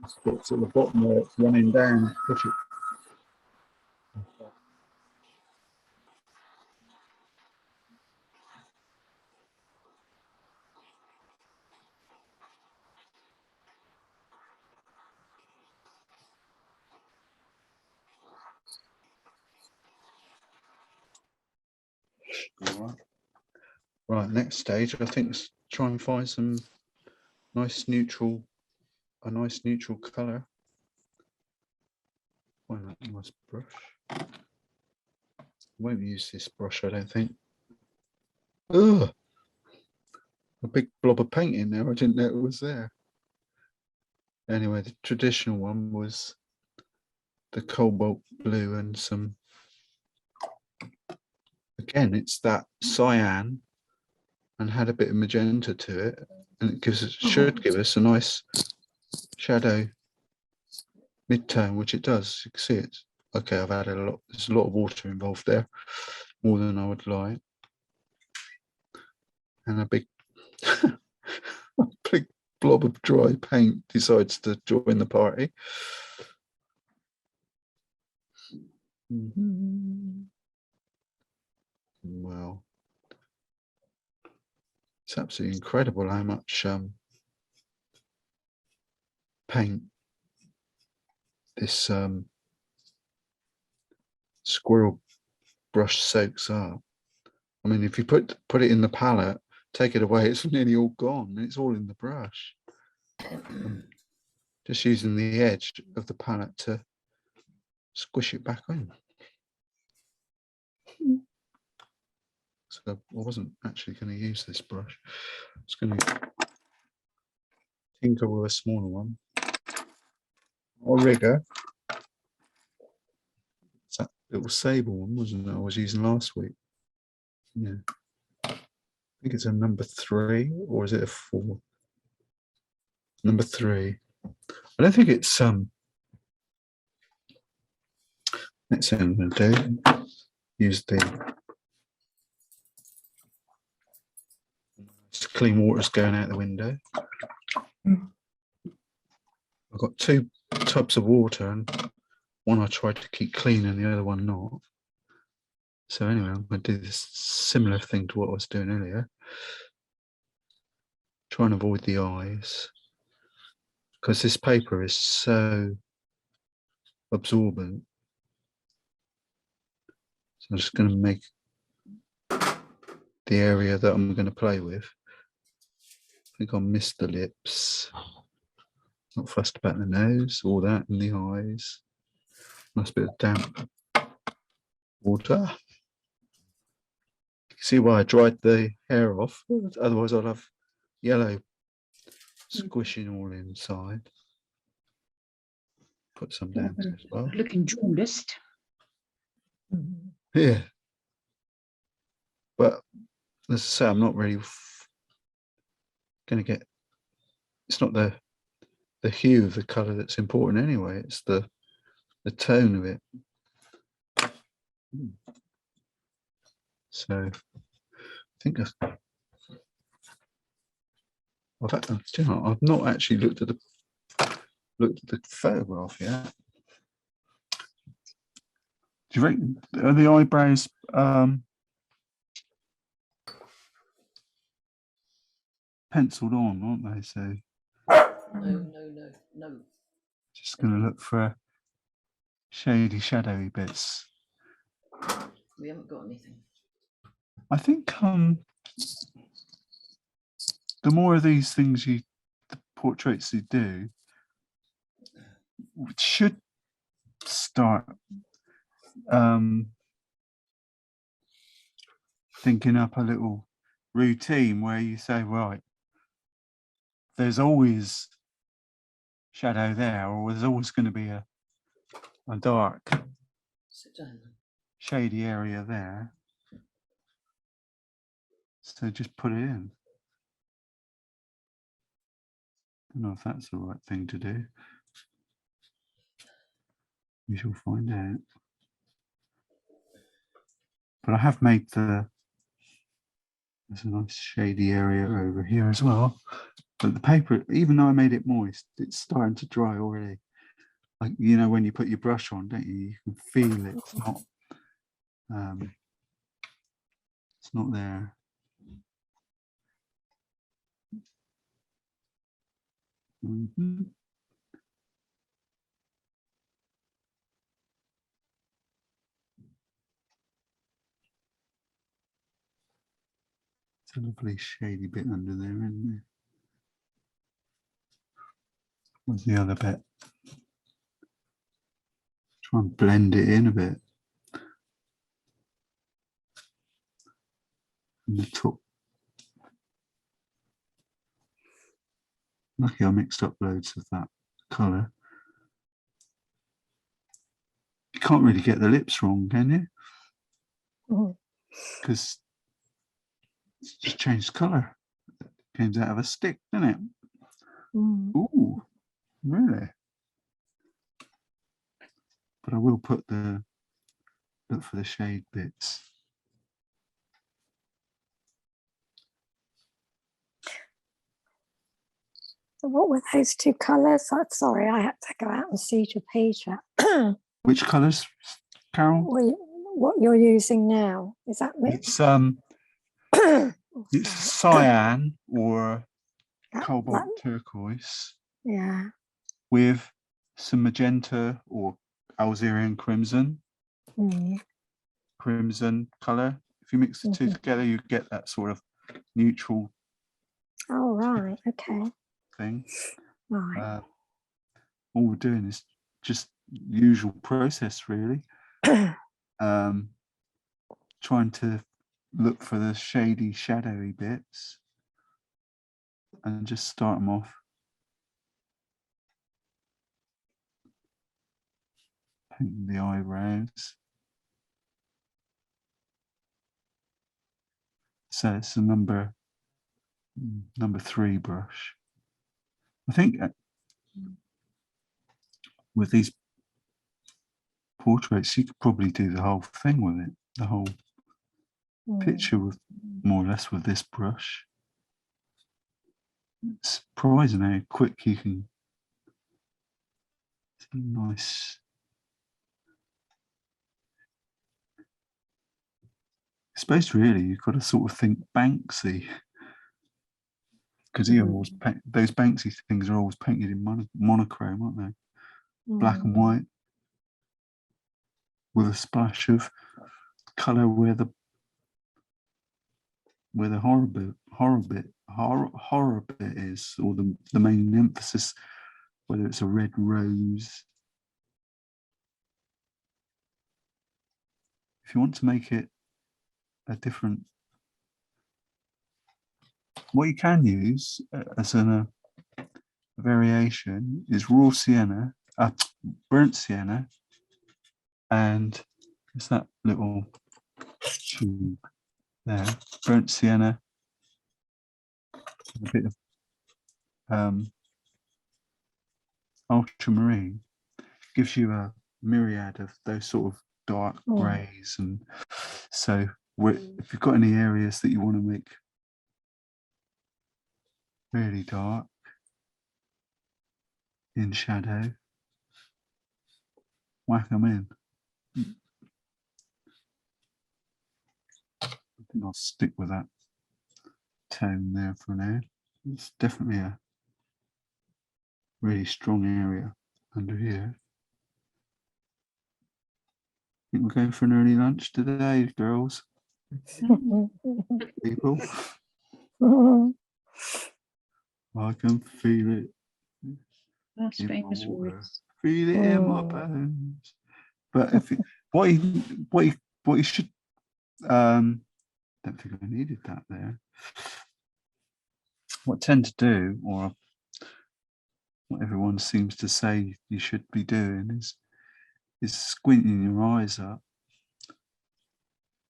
Spots at the bottom where it's running down. Push it. All right. Right, next stage, I think is try and find some a nice neutral colour. Find that nice brush. Won't use this brush, I don't think. Ugh! A big blob of paint in there. I didn't know it was there. Anyway, the traditional one was the cobalt blue and some. Again, it's that cyan and had a bit of magenta to it, and it should give us a nice shadow mid-tone, which it does. You can see it. Okay, I've added a lot. There's a lot of water involved there, more than I would like, and a big, a big blob of dry paint decides to join the party. Well, it's absolutely incredible how much paint this squirrel brush soaks up. I mean, if you put it in the palette, take it away, it's nearly all gone. It's all in the brush. Just using the edge of the palette to squish it back in. So I wasn't actually going to use this brush. I was going to tinker with a smaller one. Or rigger. It's that little sable one, wasn't it? I was using last week. Yeah. I think it's a number 3, or is it a 4? Number 3. I don't think it's next thing I'm going to do, use the clean water's going out the window. I've got 2 tubs of water, and one I tried to keep clean and the other one not. So anyway, I'm going to do this similar thing to what I was doing earlier. Try and avoid the eyes, because this paper is so absorbent. So I'm just going to make the area that I'm going to play with. I think I'll miss the lips. Not fussed about the nose, all that, and the eyes. Nice bit of damp water. You can see why I dried the hair off. Otherwise, I'll have yellow squishing all inside. Put some down as well. Looking jaundiced. Yeah. But as I say, I'm not really going to get. It's not the hue of the colour that's important anyway. It's the tone of it. So I think I've not actually looked at the photograph yet. Do you reckon are the eyebrows penciled on, aren't they? So No. just going to look for shady, shadowy bits. We haven't got anything. I think the more of these things the portraits you do, should start thinking up a little routine where you say, right, there's always shadow there, or there's always going to be a dark, Sit down. shady area there. So just put it in. I don't know if that's the right thing to do. We shall find out. But I have made there's a nice shady area over here as well. But the paper, even though I made it moist, it's starting to dry already. Like, you know, when you put your brush on, don't you? You can feel it. It's not there. Mm-hmm. It's a lovely shady bit under there, isn't there? Where's the other bit? Try and blend it in a bit. From the top. Lucky I mixed up loads of that colour. You can't really get the lips wrong, can you? Because it's just changed colour. It comes out of a stick, doesn't it? Ooh, really? But I will put look for the shade bits. So what were those two colours? Sorry, I had to go out and see to Peter. Which colours, Carol? What you're using now, is that It's it's cyan or cobalt turquoise. Yeah. With some magenta or Algerian crimson. Crimson colour. If you mix the two together, you get that sort of neutral. Oh, right. Okay. Thing. Right. All we're doing is just usual process, really. Trying to look for the shady, shadowy bits and just start them off. Painting the eyebrows. So it's a number 3 brush. I think with these portraits, you could probably do the whole thing with it, the whole picture with more or less with this brush. It's surprising how quick you can see nice. I suppose really you've got to sort of think Banksy, because he always those Banksy things are always painted in monochrome, aren't they? Black and white with a splash of colour where the horror bit is, or the main emphasis, whether it's a red rose. If you want to make it a different, what you can use as a variation is raw sienna, burnt sienna, and it's that little tube there, burnt sienna, a bit of ultramarine, gives you a myriad of those sort of dark greys. And so if you've got any areas that you want to make really dark in shadow, whack them in. I think I'll stick with that tone there for now. It's definitely a really strong area under here. I think we're going for an early lunch today, girls. People. I can feel it. That's famous words. Feel it in my bones. But if what you should don't think I needed that there. What I tend to do, or what everyone seems to say you should be doing, is squinting your eyes up,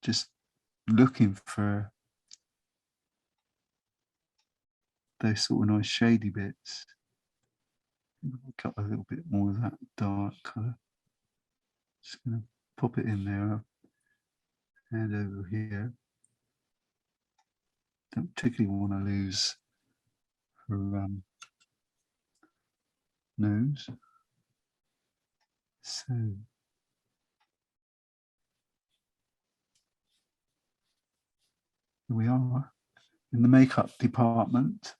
just looking for those sort of nice shady bits. I'll cut a little bit more of that dark colour. Just going to pop it in there and over here. Don't particularly want to lose her nose. So here we are in the makeup department.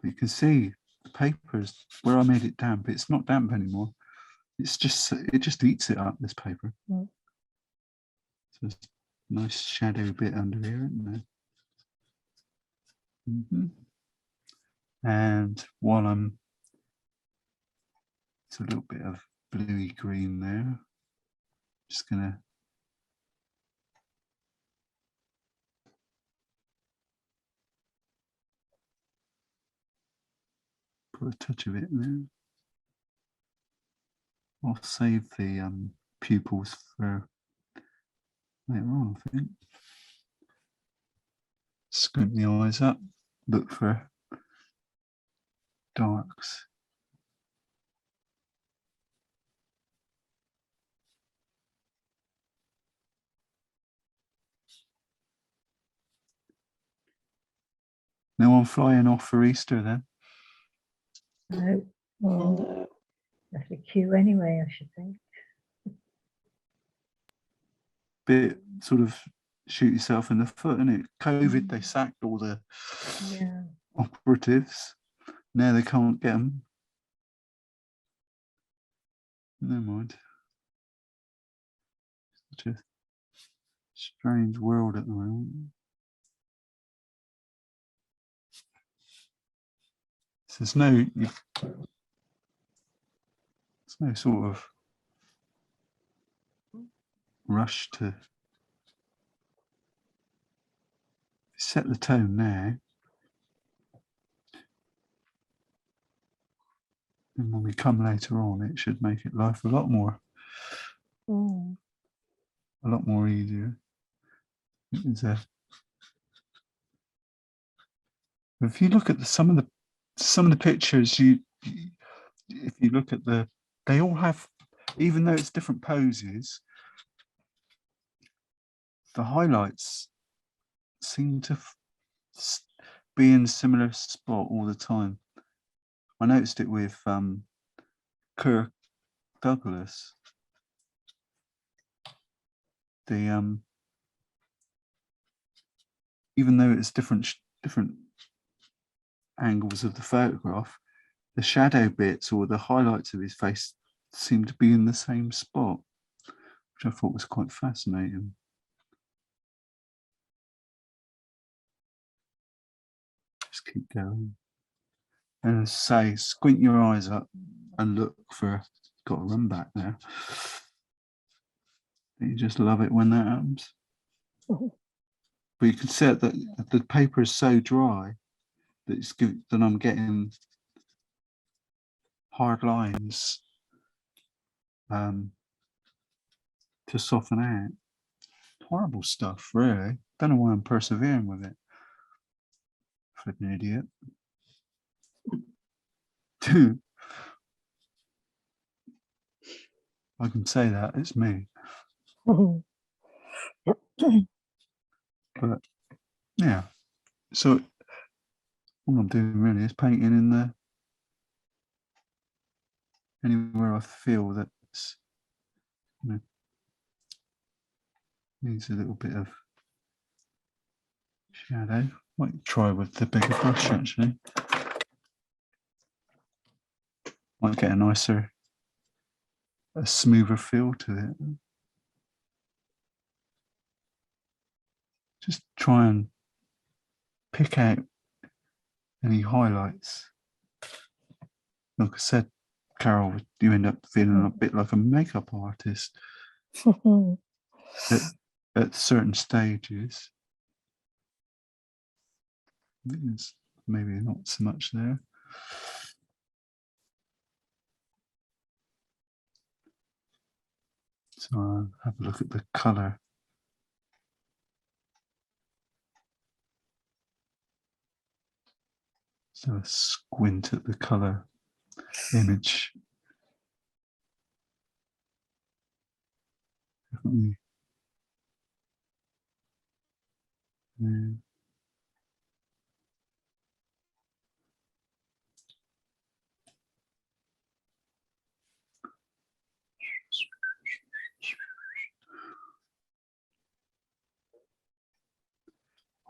You can see the papers where I made it damp. It's not damp anymore. It's just, it just eats it up, this paper. Mm. So there's a nice shadow bit under here, isn't there? And while it's a little bit of bluey green there. Just gonna put a touch of it there. I'll save the pupils for later on, I think. Squint the eyes up, look for darks. No one flying off for Easter then? No, well, that's a queue anyway, I should think. Bit sort of shoot yourself in the foot, isn't it? COVID, they sacked all the operatives. Now they can't get them. Never mind. Such a strange world at the moment. So there's no sort of rush to set the tone now. And when we come later on, it should make it life a lot more easier. If you look at some of the pictures, if you look at they all have, even though it's different poses, the highlights seem to be in a similar spot all the time. I noticed it with Kirk Douglas. Even though it's different angles of the photograph, the shadow bits or the highlights of his face seem to be in the same spot, which I thought was quite fascinating. Just keep going. And say, squint your eyes up and look for, got to run back there. You just love it when that happens. But you can see that the paper is so dry that I'm getting hard lines to soften out. Horrible stuff, really. Don't know why I'm persevering with it. Flipping idiot. I can say that, it's me. But yeah, so all I'm doing really is painting in anywhere I feel that needs a little bit of shadow. Might try with the bigger brush actually. Might get a smoother feel to it. Just try and pick out any highlights. Like I said, Carol, you end up feeling a bit like a makeup artist. at certain stages. There's maybe not so much there. So I'll have a look at the colour. So a squint at the colour image. Definitely. Yeah.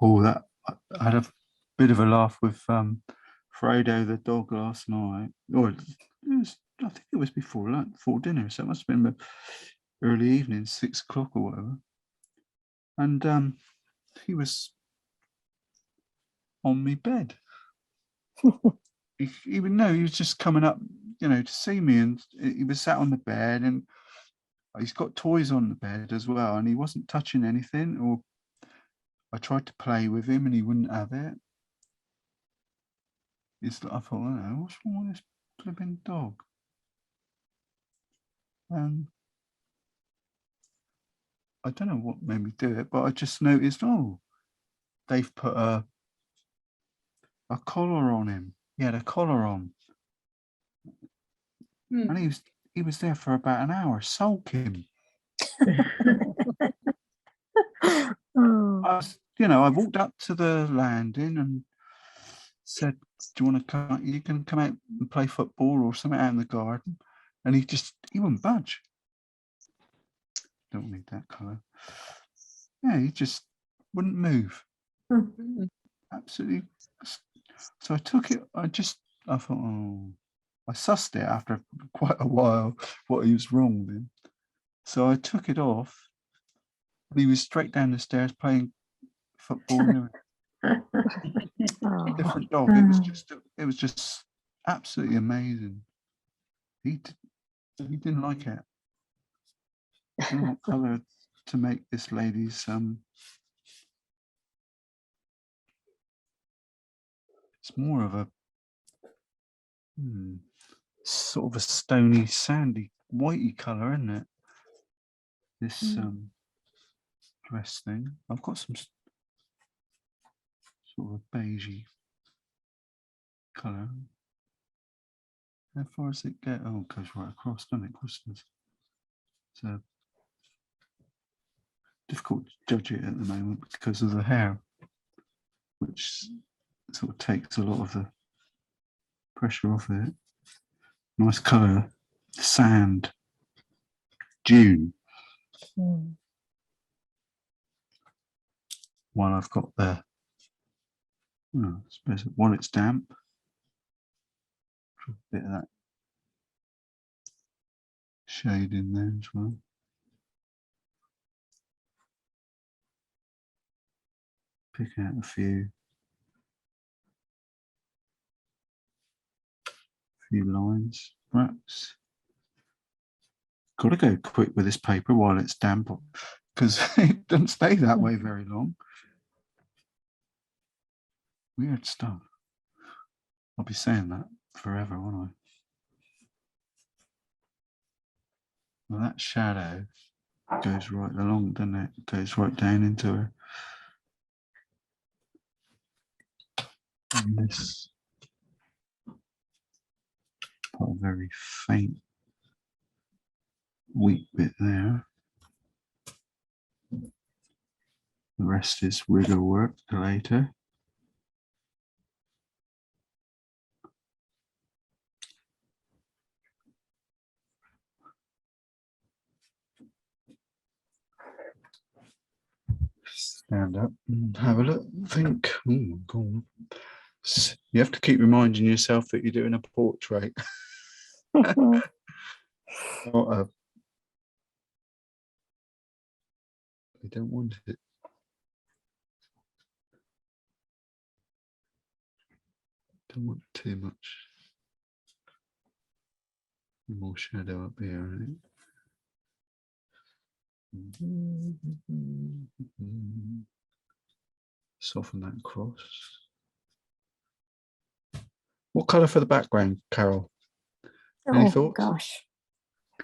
Oh, that I had a bit of a laugh with Fredo the dog last night. Or it was, I think it was before lunch, before dinner, so it must have been the early evening, 6 o'clock or whatever. And he was on me bed. Even though he was just coming up, you know, to see me, and he was sat on the bed, and he's got toys on the bed as well, and he wasn't touching anything. Or I tried to play with him, and he wouldn't have it. I thought, oh, what's wrong with this flipping dog? And I don't know what made me do it, but I just noticed, oh, they've put a collar on him. He had a collar on, and he was there for about an hour sulking. Oh, I walked up to the landing and said, do you want to come? You can come out and play football or something out in the garden. And he wouldn't budge. Don't need that colour. Yeah, he just wouldn't move. Absolutely. So I took it. I thought, oh, I sussed it after quite a while what he was wrong with him. So I took it off. And he was straight down the stairs playing football. Different dog. It was just absolutely amazing. He didn't like it. I don't know what colour to make this lady's it's more of a sort of a stony, sandy, whitey colour, isn't it? This dress thing. I've got some sort of a beigey colour. How far does it get? Oh, it goes right across, doesn't it? Christmas. So difficult to judge it at the moment because of the hair, which sort of takes a lot of the pressure off it. Nice colour, sand, June. While I've got the, I suppose while it's damp, a bit of that shade in there as well. Pick out a few lines, perhaps. Got to go quick with this paper while it's damp, because it doesn't stay that way very long. Weird stuff. I'll be saying that forever, won't I? Well, that shadow goes right along, doesn't it? It goes right down into her. And this got a very faint, weak bit there. The rest is rigger work later. Stand up and have a look. Think. Oh, God. You have to keep reminding yourself that you're doing a portrait. Not a, I don't want it. Don't want too much. More shadow up here, I think. Soften that across. What colour for the background, Carol? Any Oh thoughts? gosh.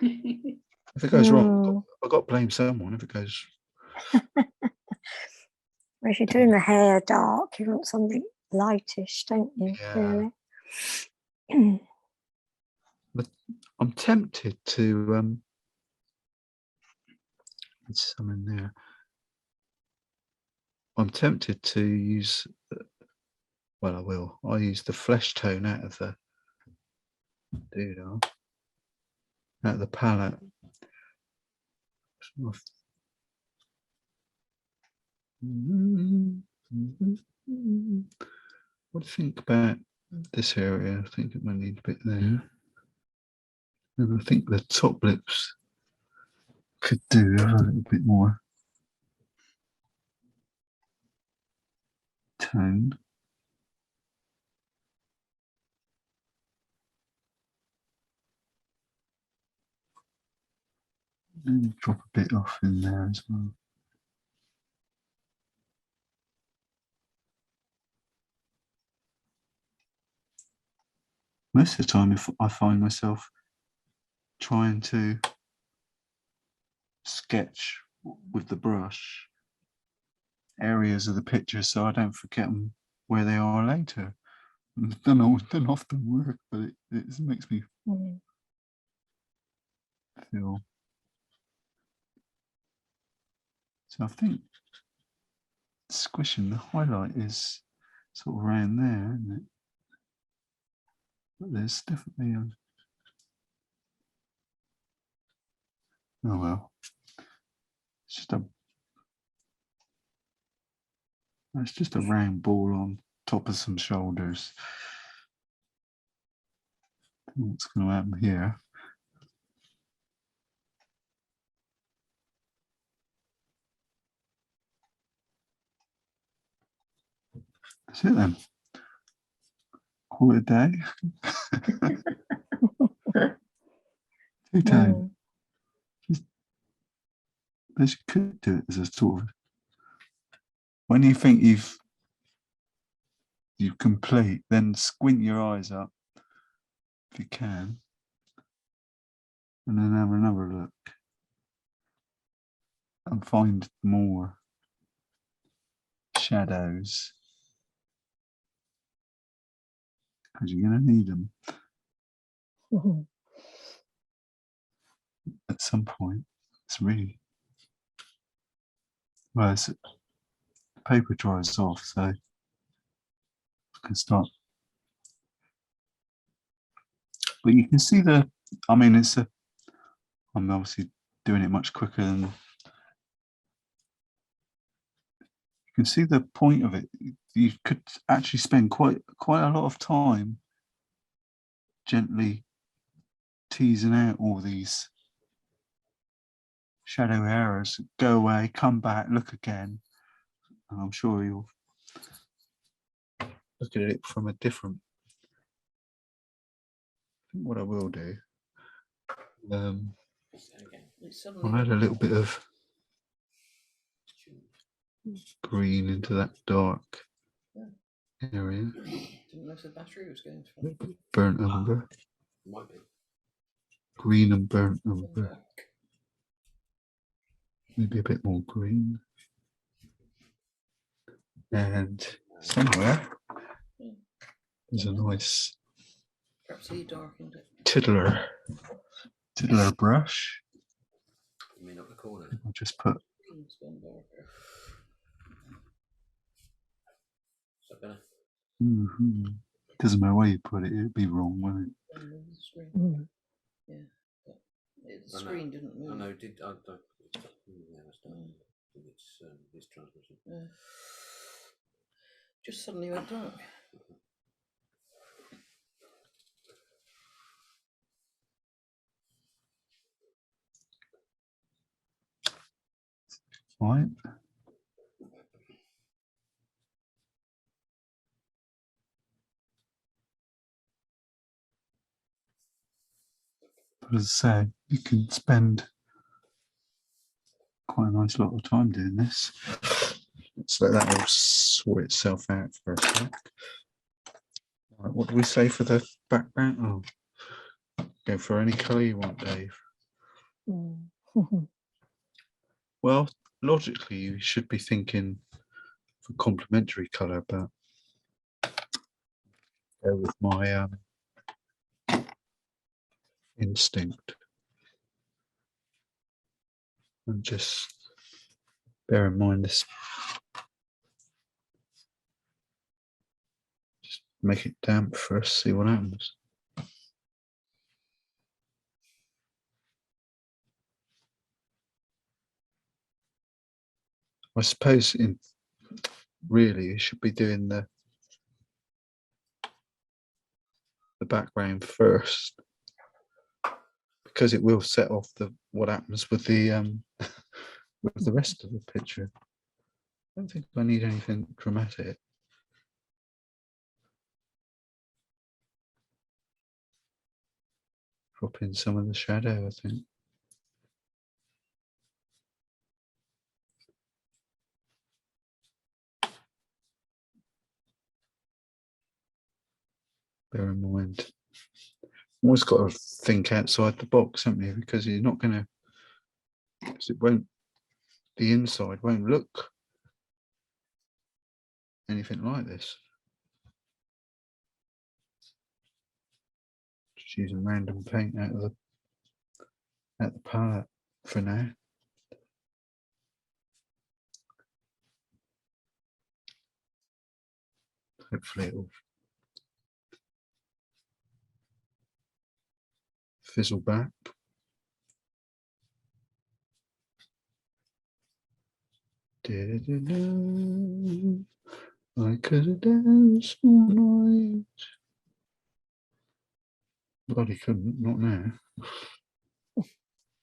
If it goes wrong, I've got to blame someone. If it goes, Well, if you're doing the hair dark, you want something lightish, don't you? Yeah. Really? I'm tempted to there's some in there. I'm tempted to use, well, I will. I'll use the flesh tone out of the out of the palette. What do you think about this area? I think it might need a bit there. And I think the top lips could do a little bit more tone. And drop a bit off in there as well. Most of the time, if I find myself trying to sketch with the brush areas of the picture so I don't forget them where they are later. And it don't often work, but it makes me feel. So I think squishing the highlight is sort of around there, isn't it? But there's definitely a. Oh well. It's just a round ball on top of some shoulders. What's going to happen here? That's it then. Call it a day. Two-tone. But you could do it as a sort of. When you think you've complete, then squint your eyes up if you can, and then have another look and find more shadows because you're going to need them at some point. It's really well. The paper dries off, so I can start. But you can see the. I mean, I'm obviously doing it much quicker than. You can see the point of it. You could actually spend quite a lot of time gently teasing out all these shadow errors. Go away, come back, look again, and I'm sure you'll look at it from a different. I think what I will do, I'll add a little bit of green into that dark area. Didn't know if the battery was going A little bit burnt umber. Might be. Green and burnt umber. Maybe a bit more green. And somewhere there's a nice Perhaps he darkened it. tiddler brush. You mean up the corner? I'll just put. Green's gone darker. Is that better? Doesn't matter where you put it, it'd be wrong, wouldn't it? The screen. Yeah. But the screen didn't move. I know. Yeah, that's done. I think it's transmission. Yeah. Just suddenly went dark. Right. But as I say, you can spend quite a nice lot of time doing this. Let's let that all sort itself out for a sec. Right, what do we say for the background? Oh, go for any colour you want, Dave. Mm. Well, logically, you should be thinking for complementary colour, but go with my instinct. And just bear in mind this. Just make it damp first, see what happens. I suppose really you should be doing the background first, because it will set off what happens with the with the rest of the picture. I don't think I need anything dramatic. Drop in some of the shadow, I think. Bear in mind, always got to think outside the box, haven't you? Because you're not going to, because it won't, the inside won't look anything like this. Just using random paint out the palette for now. Hopefully it'll fizzle back. I could have danced all night. Bloody couldn't, not now.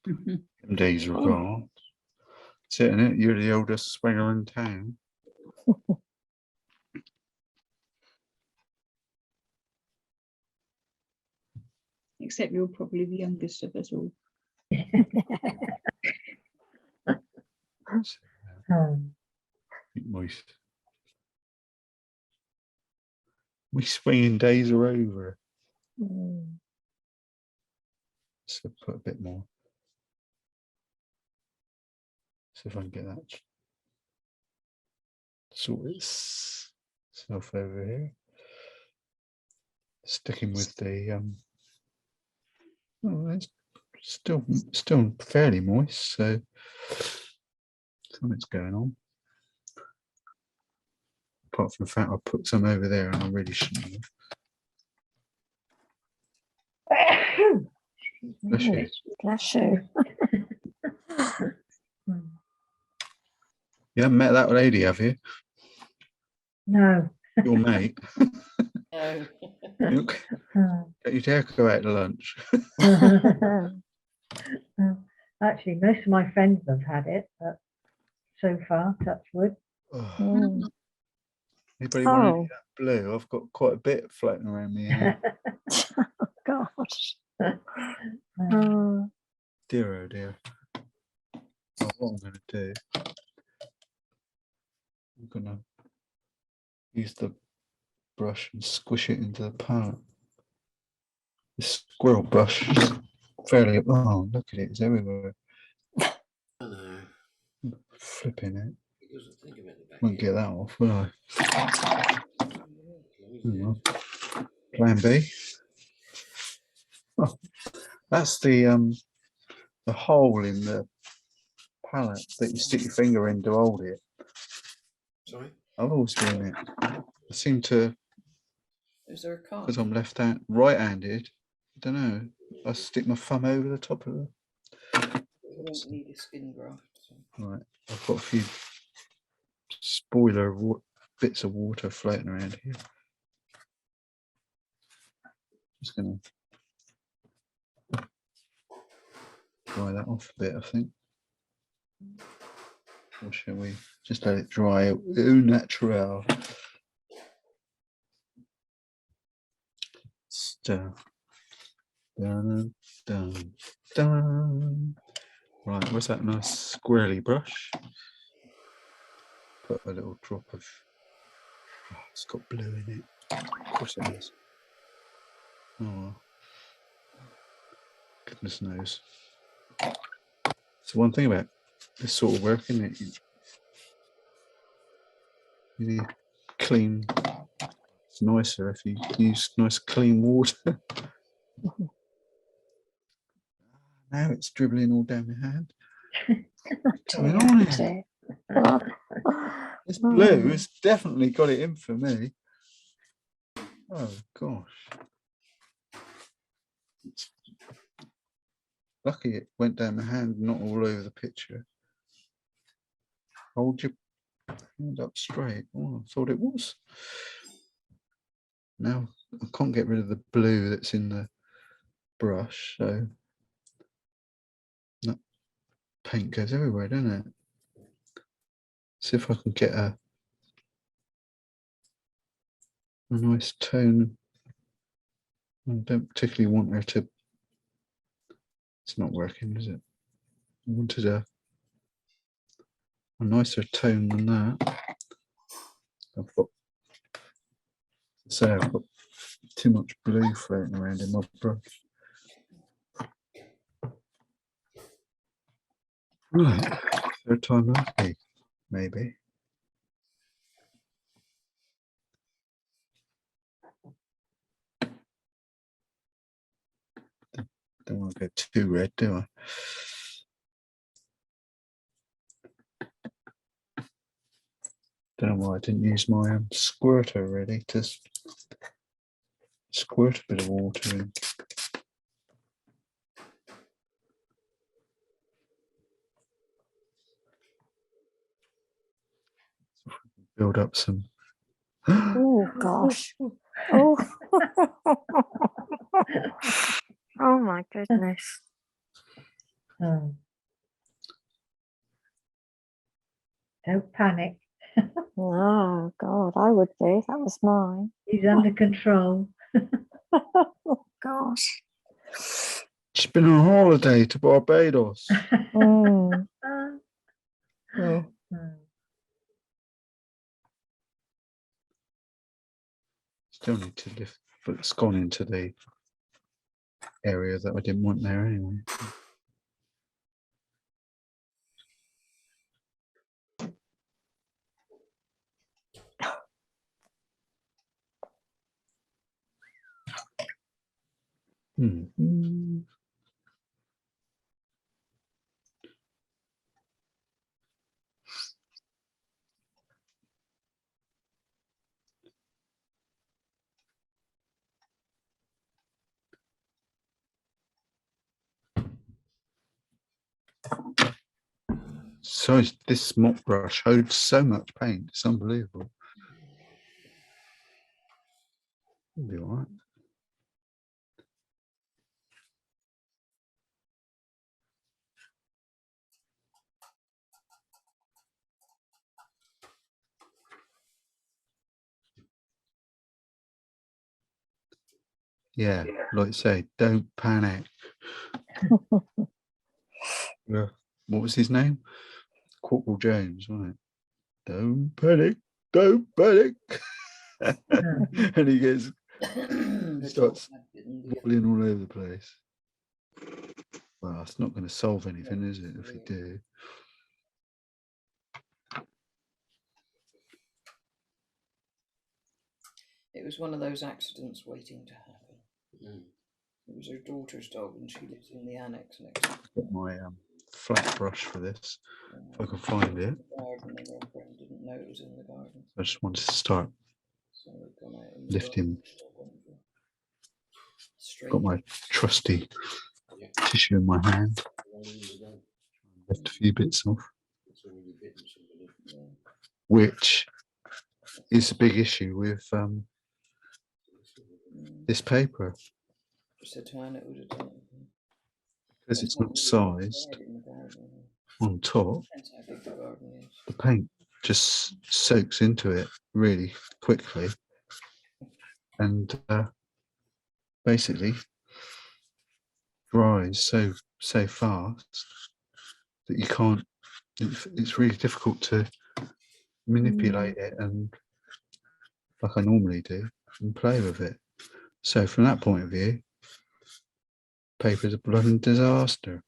Them days are gone. Sitting it, you're the oldest swinger in town. Except you're probably the youngest of us all. My swinging days are over. Mm. So put a bit more. See if I can get that sort itself over here. Sticking with the oh, it's still fairly moist, so something's going on. Apart from the fact I put some over there and I really shouldn't have. Bless you. Bless you. You haven't met that lady, have you? No. Your mate. No. Look, get your dare go out to lunch. Actually, most of my friends have had it, but so far, touch wood. Mm. Anybody want any Oh. of that blue? I've got quite a bit floating around me here. Gosh. Dear, oh dear. Oh, what I'm going to do, I'm going to use the brush and squish it into the palette. This squirrel brush is fairly, oh, look at it, it's everywhere. I know. Flipping it. He doesn't think about the back Won't end. get that off, will I? Yeah. Plan B. Oh, that's the hole in the palette that you stick your finger in to hold it. Sorry? I've always been it. I seem to, Is there a card? because I'm right-handed, I don't know, I stick my thumb over the top of it. We won't need a skin graft. So. Right, I've got a few spoiler bits of water floating around here. Just going to dry that off a bit, I think. Or shall we just let it dry au naturel? Dun, dun, dun, dun. Right, where's that nice squirrely brush? Put a little drop of, oh, it's got blue in it. Of course it has. Oh, goodness knows. So one thing about this sort of work, isn't it? You need clean. It's nicer if you use nice clean water. Now it's dribbling all down my hand. What's going on here? This blue has definitely got it in for me. Oh gosh. It's lucky it went down my hand, not all over the picture. Hold your hand up straight. Oh, I thought it was. Now I can't get rid of the blue that's in the brush, so that paint goes everywhere, doesn't it? See if I can get a nice tone. I don't particularly want her to. It's not working, is it? I wanted a nicer tone than that. I've got too much blue floating around in my brush. Right, third time lucky, maybe. Don't want to go too red, do I? Don't know why I didn't use my squirter really to squirt a bit of water in. Build up some. Oh gosh. Oh. Oh my goodness. Oh. Don't panic. Oh God, I would be. That was mine. He's under control. Oh gosh. She's been on holiday to Barbados. Mm. Well, still need to lift, but it's gone into the area that I didn't want there anyway. So this mop brush holds so much paint, it's unbelievable. It'll be all right. Yeah, like I say, don't panic. What was his name? Corporal Jones, wasn't it? Don't panic, don't panic. And he starts wobbling all over the place. Well, it's not going to solve anything, is it, if we do? It was one of those accidents waiting to happen. It was her daughter's dog, and she lives in the annex next to Got my flat brush for this, if I can find it. the garden, and her friend didn't know it was in the garden. I just wanted to start So we've gone out in the lifting. garden. Straight. Got my trusty tissue in my hand. Left a few bits off, which is a big issue with this paper, Just a turn, it would have done it. because it's not sized on top. Depends how big the garden is. The paint just soaks into it really quickly and basically dries so fast that you can't, it's really difficult to manipulate it and like I normally do and play with it. So from that point of view, paper's a bloody disaster.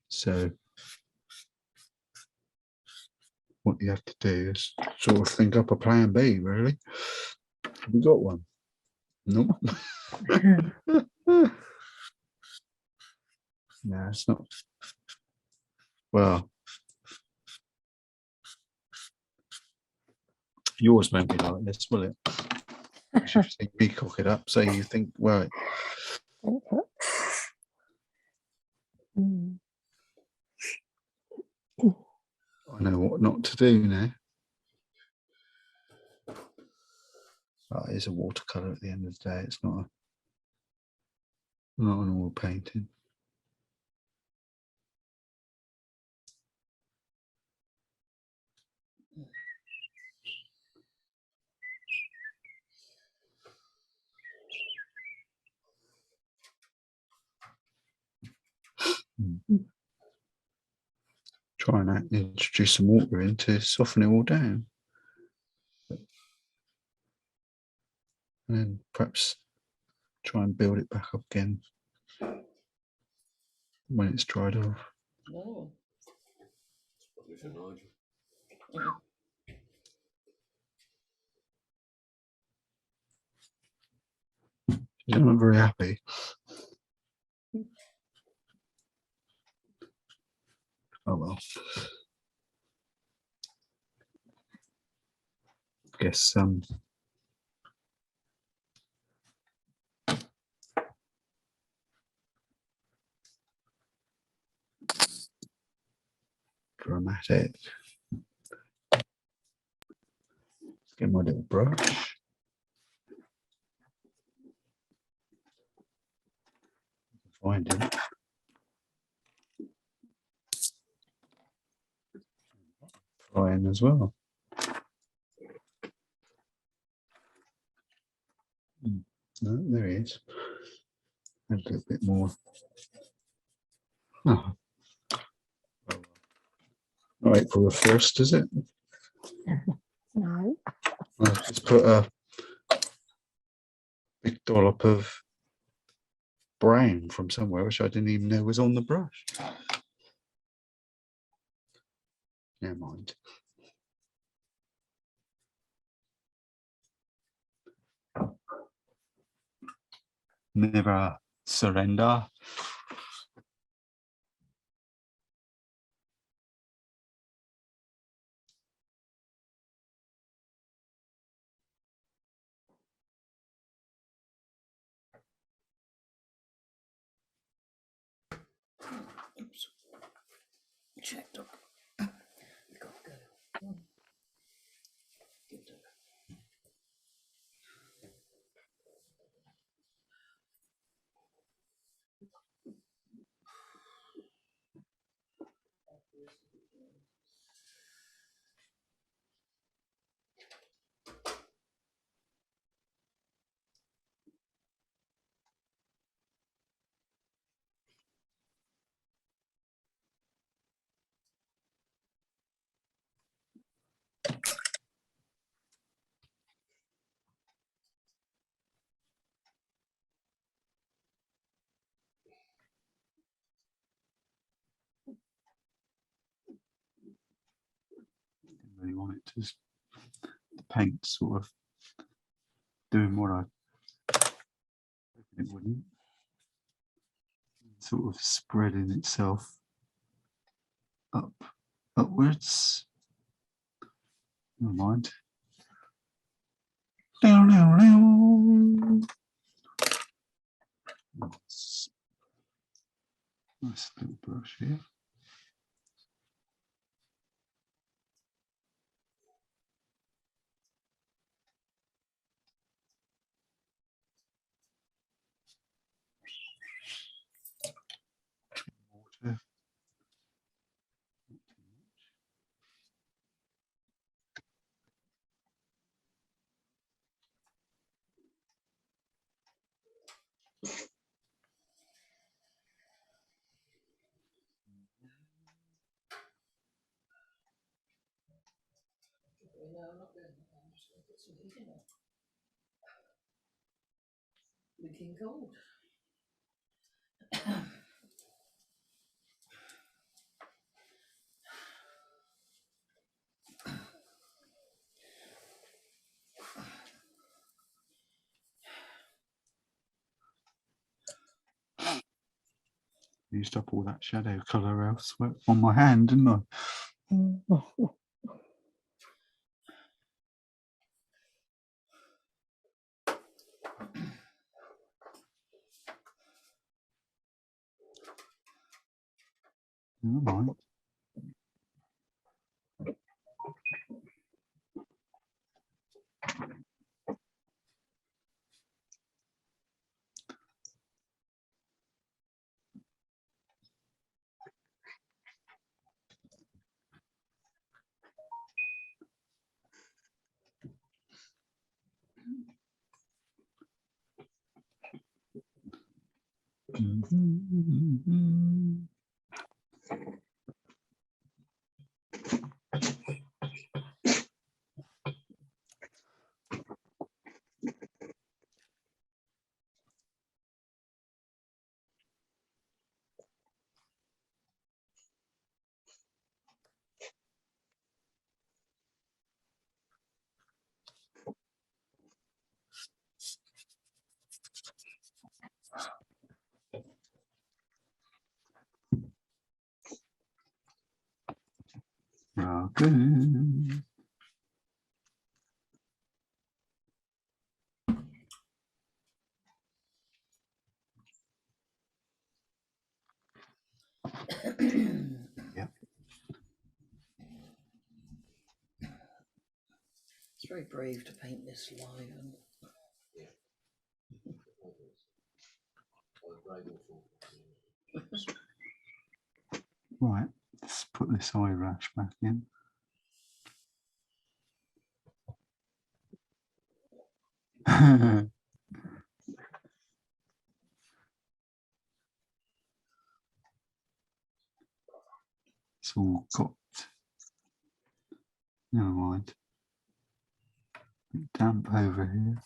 So what you have to do is sort of think up a plan B, really. Have we got one? Nope. No, it's not. Well, yours won't be like this, will it? You should think me cock it up, so you think, well, I know what not to do now. It is a watercolor at the end of the day. It's not not an oil painting. Try and introduce some water in to soften it all down. And then perhaps try and build it back up again when it's dried off. No. Probably for Nigel. She's not very happy. Oh well. Guess dramatic. Let's get my little brush. Find it. Flying as well. No, there he is. A little bit more. Oh. Not April the 1st, is it? No. I've just put a big dollop of brown from somewhere, which I didn't even know was on the brush. Never mind. Never surrender. Oops. Checked up. We got to go. Really want it to the paint sort of doing what I hoping it wouldn't. Sort of spreading itself upwards. Never mind. Down, down, down. Nice little brush here. Water. No, I'm not going. I'm just going to put some heating on. Looking cold. Used up all that shadow colour elsewhere on my hand, didn't I? Never mind. Okay. Yep. It's very brave to paint this live, and Right, let's put this eye rash back in. It's all got, never mind, bit damp over here.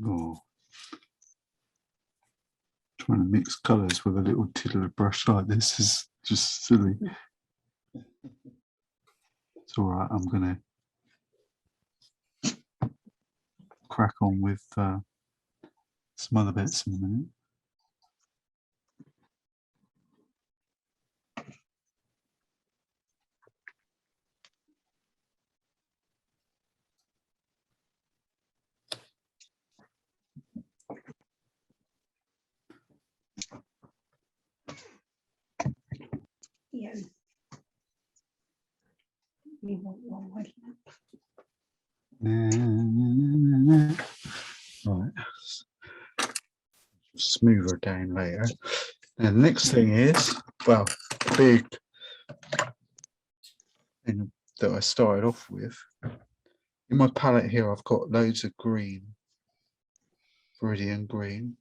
Oh, trying to mix colours with a little tiddler brush like this is just silly. It's all right. I'm gonna crack on with some other bits in a minute. Yeah. You want one with Right, smoother down later. And the next thing is, well, big thing that I started off with. In my palette here, I've got loads of green, Viridian green,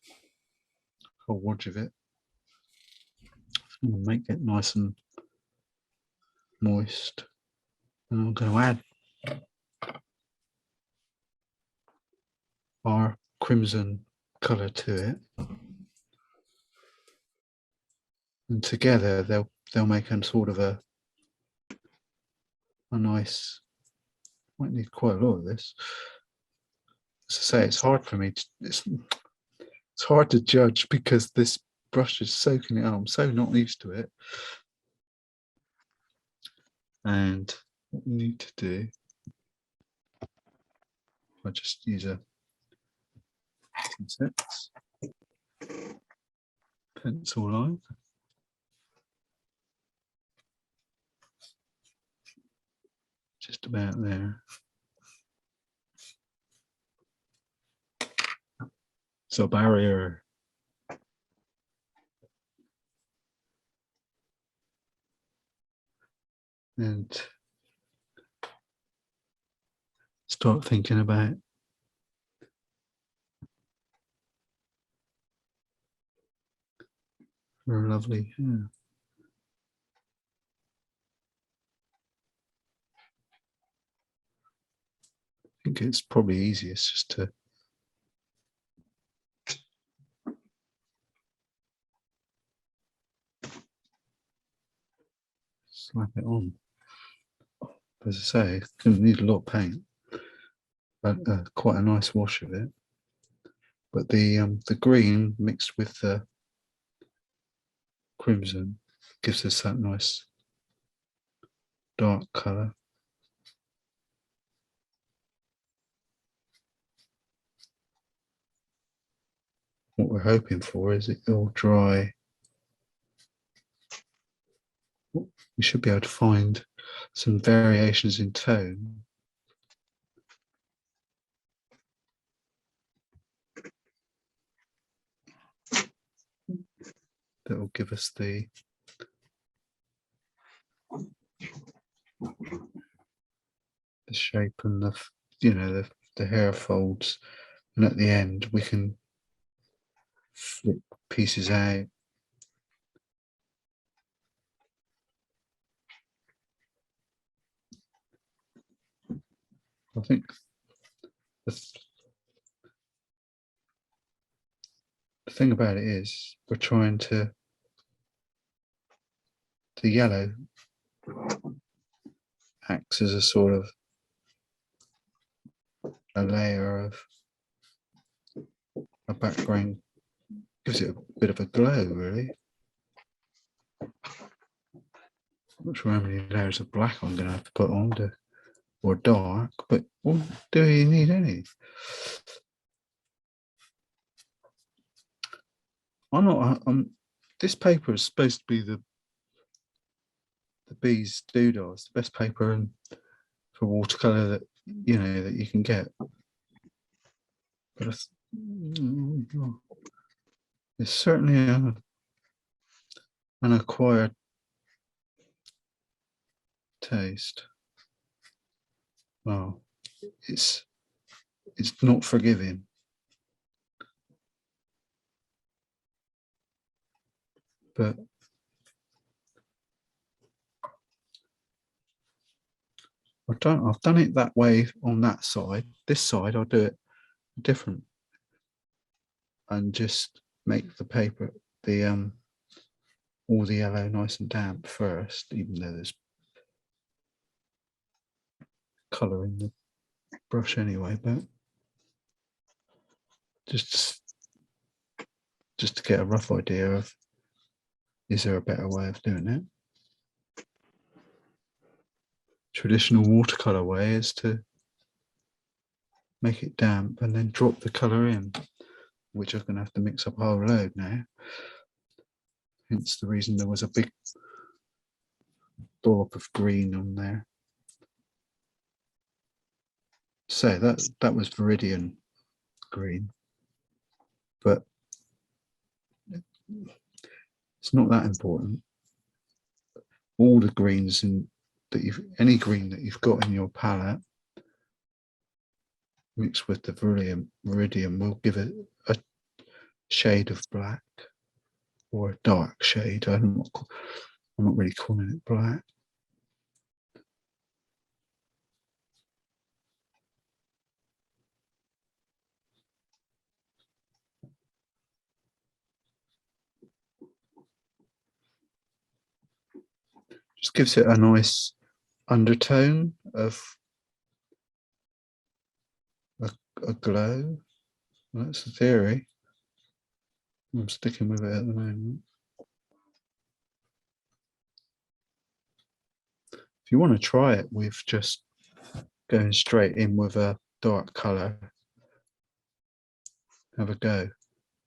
a whole wodge of it. I'm going to make it nice and moist. And I'm going to add our crimson colour to it. And together they'll make a sort of a nice, might need quite a lot of this. As I say, it's hard for me to, it's hard to judge because this brush is soaking it up. I'm so not used to it. And what we need to do, I just use a pencil line. Just about there. So barrier. And start thinking about her lovely hair. I think it's probably easiest just to slap it on. As I say, it's going to need a lot of paint, but quite a nice wash of it. But the green mixed with the crimson gives us that nice dark colour. What we're hoping for is it will dry. We should be able to find some variations in tone that will give us the shape and the hair folds, and at the end we can flip pieces out. I think the thing about it is we're trying to, the yellow acts as a sort of a layer of a background, gives it a bit of a glow really. I'm not sure how many layers of black I'm going to have to put on to, or dark, but well, do you need any? This paper is supposed to be the Bees Doodles, the best paper for watercolor that that you can get. But it's certainly an acquired taste. Well, it's not forgiving. But I've done it that way on that side. This side I'll do it different and just make the paper, all the yellow nice and damp first, even though there's colour in the brush anyway, but just to get a rough idea of, is there a better way of doing it? Traditional watercolor way is to make it damp and then drop the colour in, which I'm going to have to mix up a whole load now. Hence the reason there was a big dollop of green on there. So that was Viridian green, but it's not that important. All the greens any green that you've got in your palette mixed with the Viridian will give it a shade of black, or a dark shade. I'm not really calling it black. Just gives it a nice undertone of a glow. That's the theory. I'm sticking with it at the moment. If you want to try it with just going straight in with a dark colour, have a go.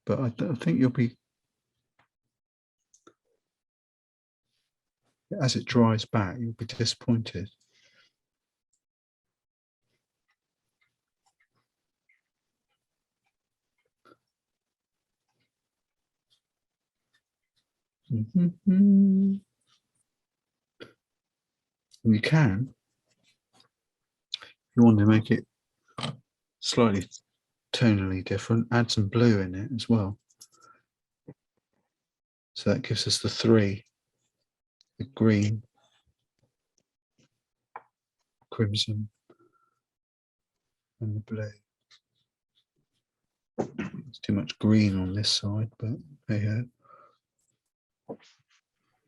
But I think you'll be, as it dries back, you'll be disappointed. And you can, if you want to make it slightly tonally different, add some blue in it as well. So that gives us the three: the green, crimson, and the blue. There's too much green on this side, but hey ho.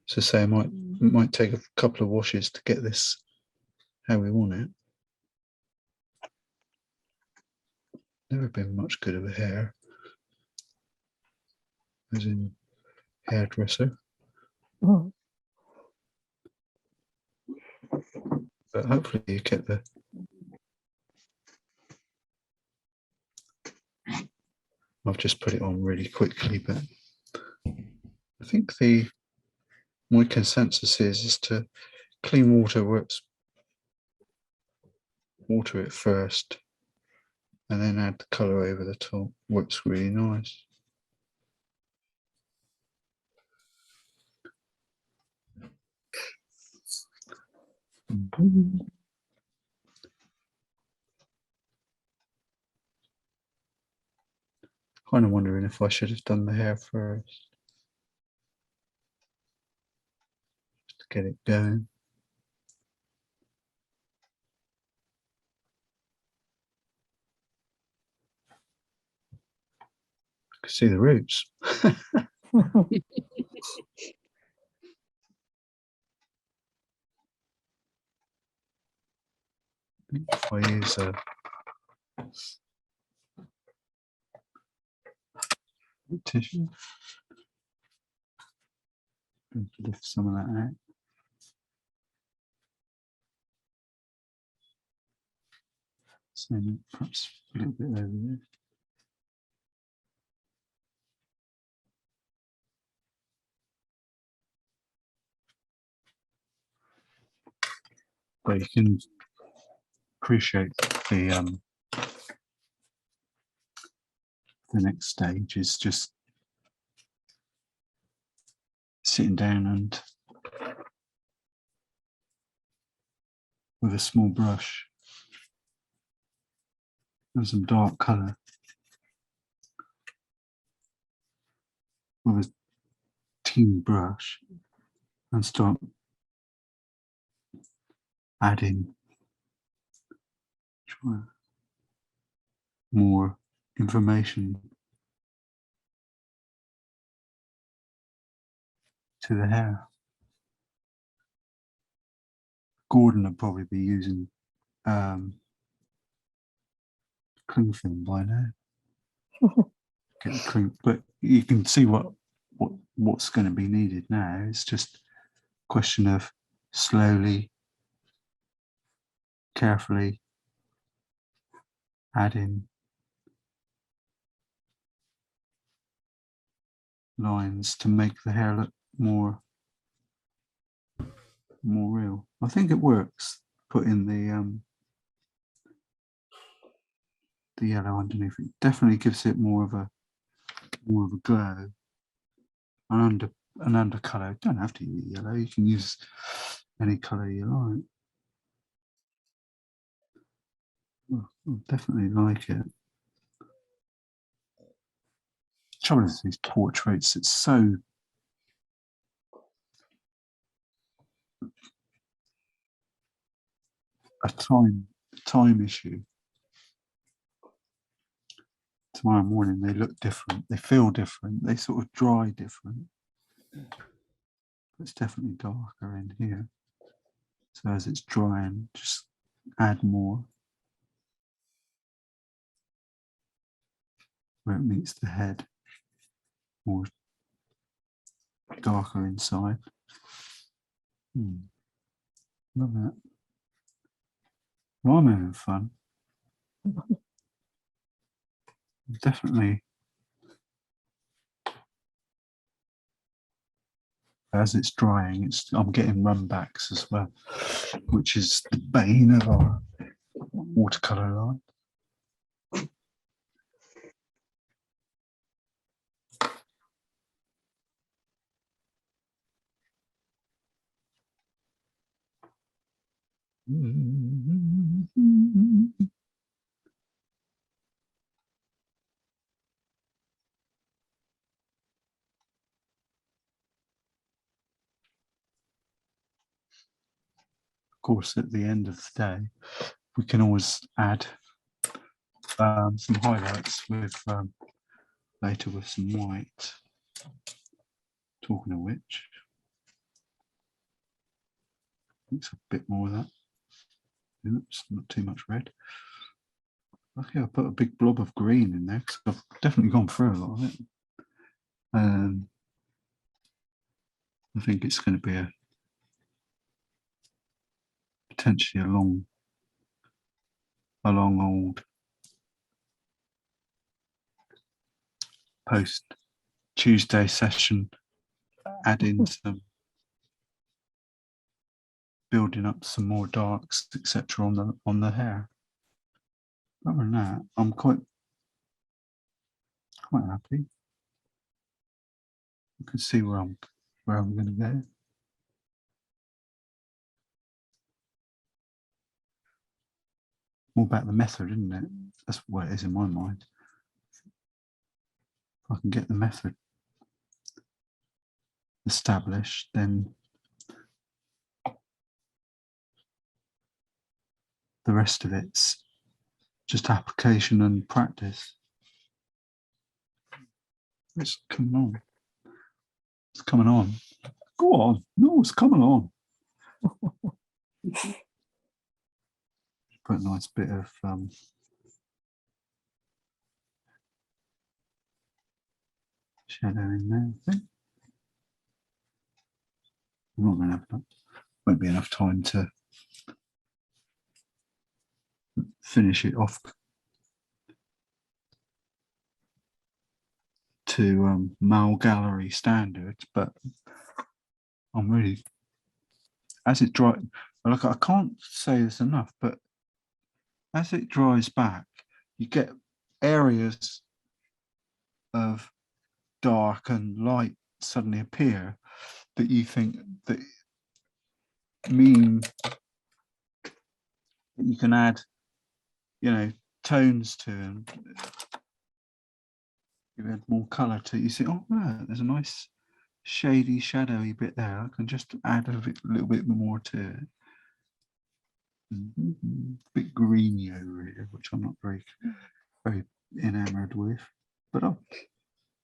So say it might take a couple of washes to get this how we want it. Never been much good of a hair, as in hairdresser. Oh, But hopefully you get the I've just put it on really quickly, but I think my consensus is to clean water works. Water it first and then add the colour over the top. Works really nice. Kind of wondering if I should have done the hair first, just to get it going. I can see the roots. If I use a tissue, lift some of that out. So perhaps a little bit over there. But you can appreciate the next stage is just sitting down and with a small brush and some dark colour with a teeny brush and start adding more information to the hair. Gordon will probably be using cling film by now. Get the cling, but you can see what's going to be needed now. It's just a question of slowly, carefully adding lines to make the hair look more real. I think it works. Putting the yellow underneath it definitely gives it more of a glow. An undercolor. Don't have to use yellow. You can use any color you like. I definitely like it. Trouble is these portraits. It's so a time issue. Tomorrow morning they look different. They feel different. They sort of dry different. It's definitely darker in here. So as it's drying, just add more where it meets the head more darker inside. Love that. Well, I'm having fun. Definitely. As it's drying, I'm getting runbacks as well, which is the bane of our watercolor line. Of course, at the end of the day, we can always add some highlights with later with some white. Talking of which, it's a bit more of that. Oops, not too much red. Okay, I put a big blob of green in there because I've definitely gone through a lot of it. I think it's going to be potentially a long old post Tuesday session, adding some, building up some more darks, etc. on the hair. Other than that, I'm quite happy. You can see where I'm going to go. More about the method, isn't it? That's what it is in my mind. If I can get the method established, then the rest of it's just application and practice. It's coming on. It's coming on. Go on. No, it's coming on. Put a nice bit of shadow in there, I think. I'm not going to have enough. Won't be enough time to finish it off to Mall Gallery standards, but I'm really, as it dries, look, I can't say this enough, but as it dries back, you get areas of dark and light suddenly appear that you think that mean that you can add, tones to and you add more color to. You see, oh, no, there's a nice shady, shadowy bit there. I can just add a little bit more to it. A bit greeny over here, which I'm not very enamored with, but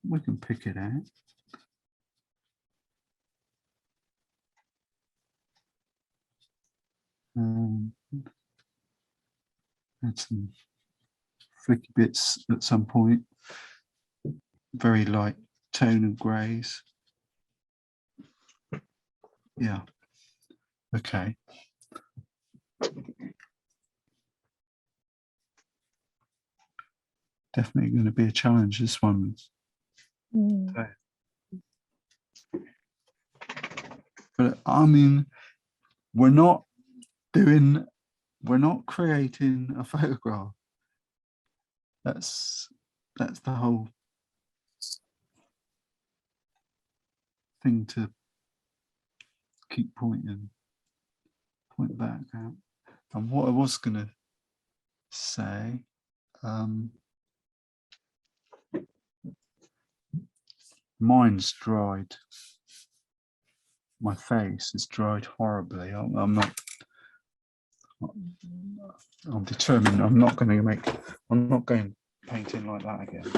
we can pick it out. Add some flicky bits at some point. Very light tone of greys. Yeah. Okay. Definitely going to be a challenge, this one. Mm. But I mean, we're not creating a photograph. That's the whole thing to keep point back out. And what I was going to say, mine's dried. My face is dried horribly. I'm determined. I'm not going painting like that again.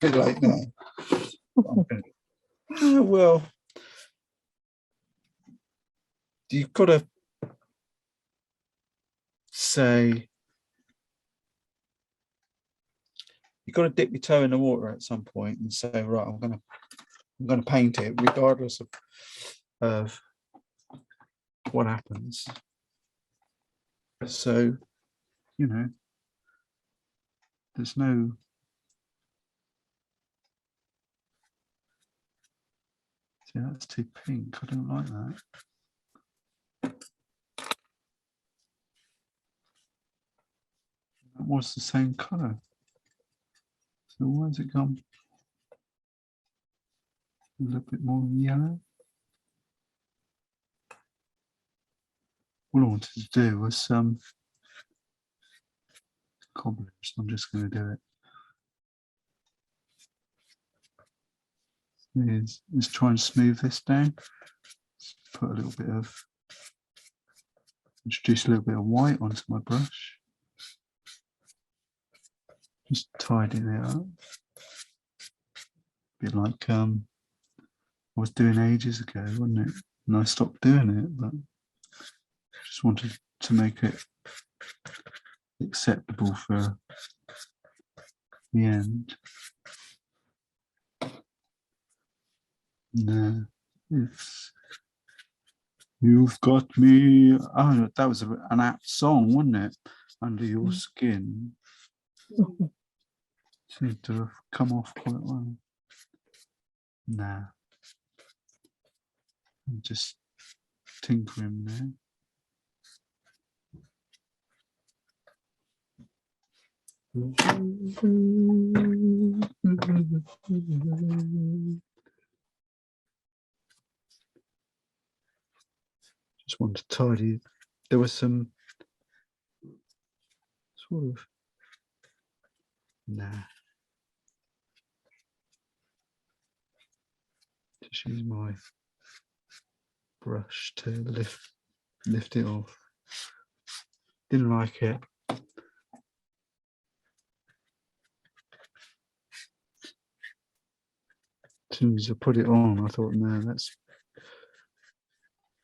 Bit late now. Well, you've got to say you've got to dip your toe in the water at some point and say, right, I'm gonna paint it regardless of what happens. So, you know, there's no see, that's too pink. I don't like that. That was the same colour. So why has it gone a little bit more yellow? All I wanted to do was cobblers. I'm just going to do it. Is try and smooth this down. Put a little bit of, introduce a little bit of white onto my brush. Just tidying it up. A bit like I was doing ages ago, wasn't it? And I stopped doing it, but just wanted to make it acceptable for the end. No, it's you've got me. Oh, that was an apt song, wasn't it? Under Your Skin. Seemed to have come off quite well. Nah. I'm just tinkering there. Just want to tidy. There was some sort of Just use my brush to lift it off. Didn't like it. As soon as I put it on, I thought, no, that's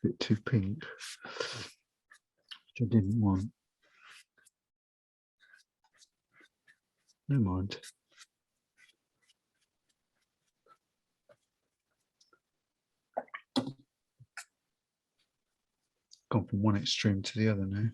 a bit too pink, which I didn't want. Never mind. Gone from one extreme to the other now.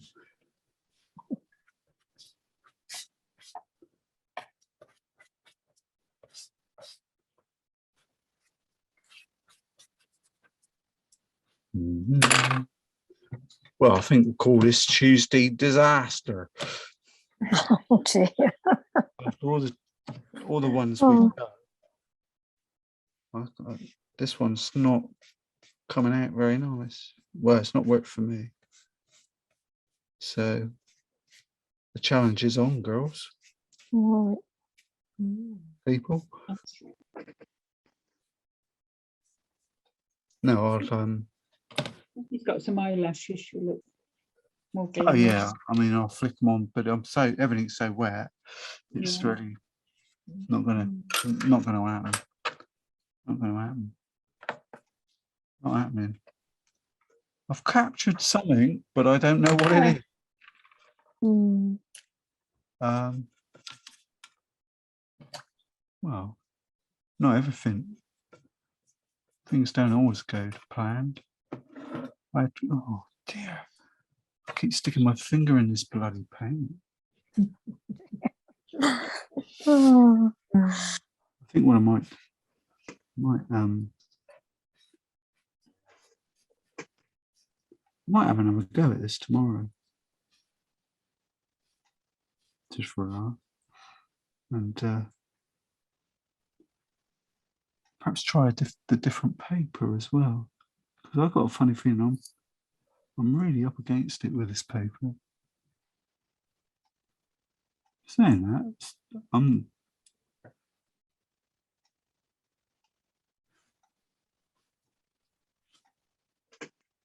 Well, I think we'll call this Tuesday disaster. Oh dear. After all the ones we've done, this one's not coming out very nice. Well, it's not worked for me. So the challenge is on, girls. Right. People. No, I'll He's got some eyelashes. You look more. oh yeah, I mean I'll flick them on, but everything's so wet. It's really not gonna happen. Not gonna happen. Not happening. I've captured something, but I don't know what it is. Well, not everything. Things don't always go to plan. Oh dear. I keep sticking my finger in this bloody paint. I think what I might have another go at this tomorrow. Just for an hour. And perhaps try the different paper as well. Because I've got a funny feeling I'm really up against it with this paper. Saying that, I'm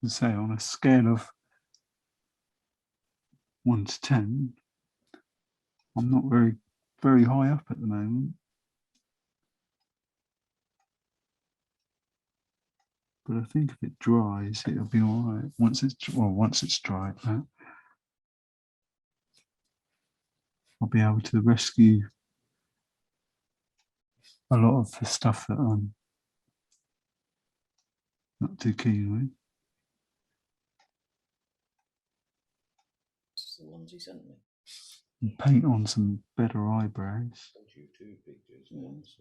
say on a scale of 1 to 10, I'm not very high up at the moment. But I think if it dries, it'll be all right. Once it's dried, I'll be able to rescue a lot of the stuff that I'm not too keen with. It's the ones he sent me. And paint on some better eyebrows. Sent you 2 pictures Mm. once.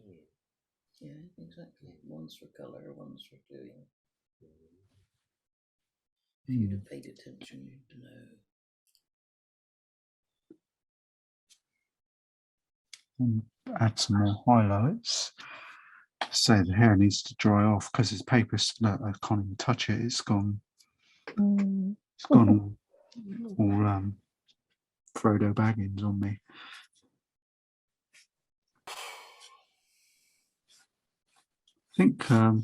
Yeah, exactly. One's for colour, one's for doing. If you'd have paid attention, you'd know. And add some more highlights. So the hair needs to dry off because it's paper. Look, I can't even touch it. It's gone. Mm. It's gone all Frodo Baggins on me. I think I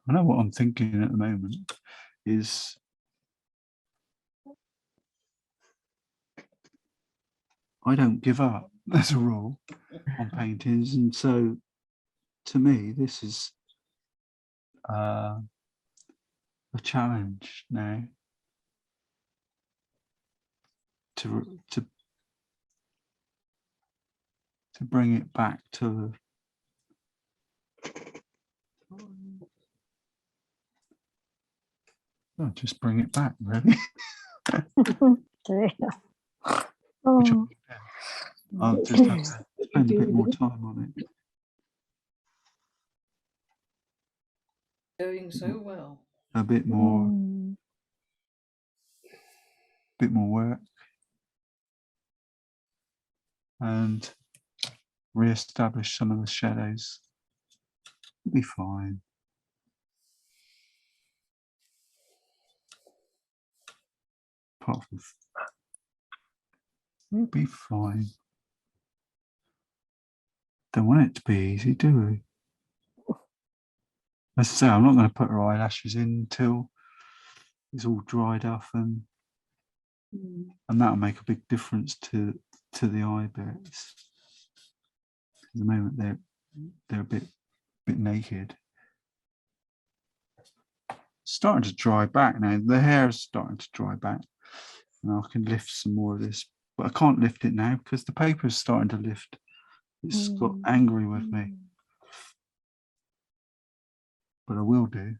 know what I'm thinking at the moment is I don't give up as a rule on paintings, and so to me this is a challenge now to bring it back to just bring it back really. Dear. Which Oh. I'll just have to spend a bit more time on it. Going so well. A bit more Mm. work and re-establish some of the shadows. It'll be fine. Apart from, it'll be fine. Don't want it to be easy, do we? As I say, I'm not going to put her eyelashes in until it's all dried off, and that'll make a big difference to the eye bits. At the moment, they're a bit naked. Starting to dry back now. The hair is starting to dry back, and I can lift some more of this, but I can't lift it now because the paper is starting to lift. It's got angry with me, but I will do.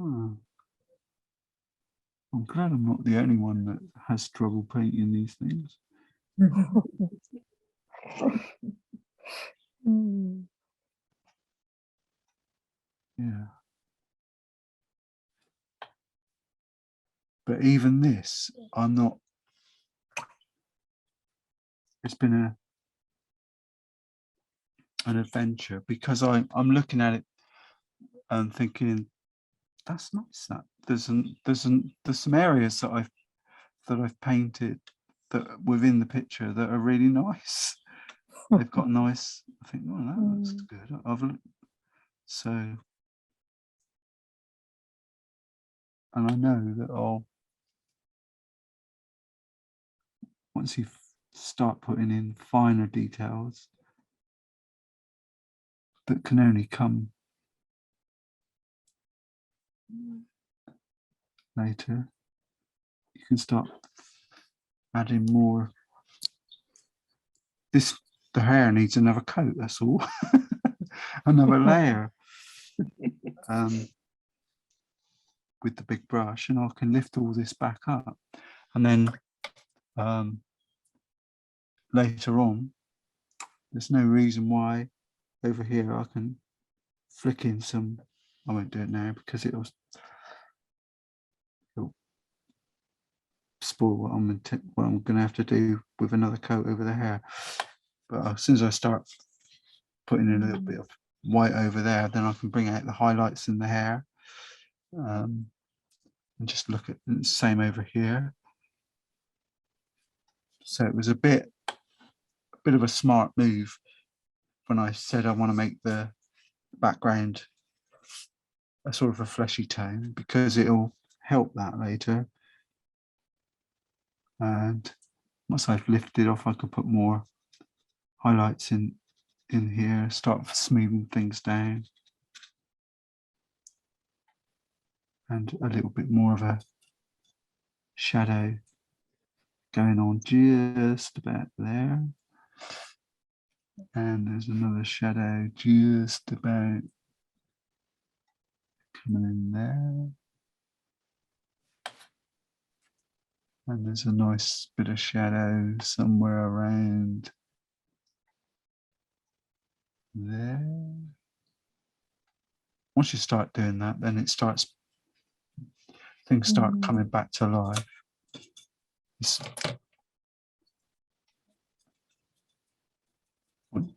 Oh. I'm glad I'm not the only one that has trouble painting these things. Mm. Yeah. But even this, I'm not. It's been an adventure because I'm looking at it and thinking, that's nice. That there's some areas that I've painted that within the picture that are really nice. They've got nice. I think, oh, that looks good. So, and I know that once you start putting in finer details that can only come later, you can start adding more. The hair needs another coat, that's all. Another layer with the big brush, and I can lift all this back up, and then later on there's no reason why over here I can flick in some. I won't do it now because it'll spoil what I'm going to have to do with another coat over the hair. But as soon as I start putting in a little bit of white over there, then I can bring out the highlights in the hair, and just look at the same over here. So it was a bit of a smart move when I said I want to make the background a sort of a fleshy tone, because it'll help that later. And once I've lifted off, I can put more highlights in here, start smoothing things down, and a little bit more of a shadow going on just about there, and there's another shadow just about coming in there, and there's a nice bit of shadow somewhere around there. Once you start doing that, then things start coming back to life.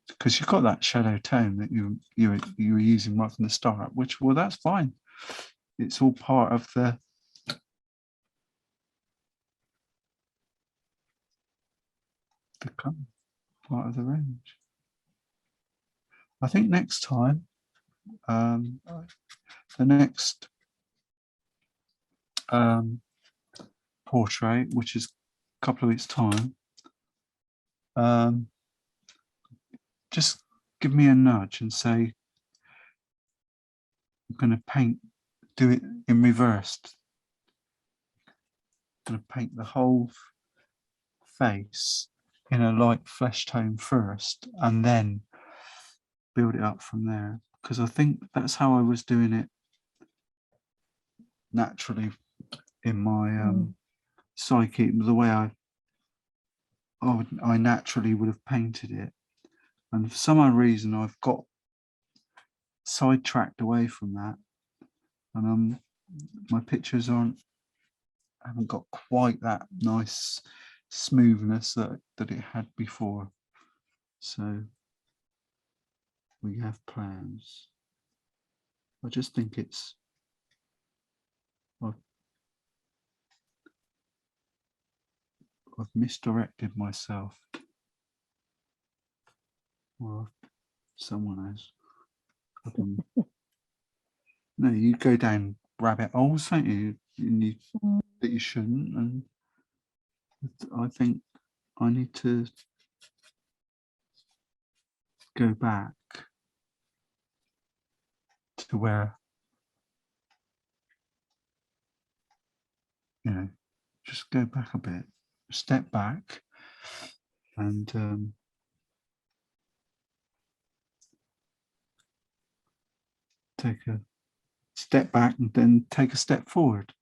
Because you've got that shadow tone that you were using right from the start, which, well, that's fine. It's all part of the part of the range. I think next time, the next portrait, which is a couple of weeks' time, just give me a nudge and say, I'm going to do it in reverse. I'm going to paint the whole face in a light flesh tone first, and then build it up from there. Because I think that's how I was doing it naturally in my psyche, the way I naturally would have painted it. And for some odd reason, I've got sidetracked away from that, and my pictures haven't got quite that nice smoothness that it had before. So we have plans. I just think I've misdirected myself, or someone has. No, you go down rabbit holes, don't you? That you shouldn't, and I think I need to go back to where, just go back a bit, step back, and take a step back and then take a step forward.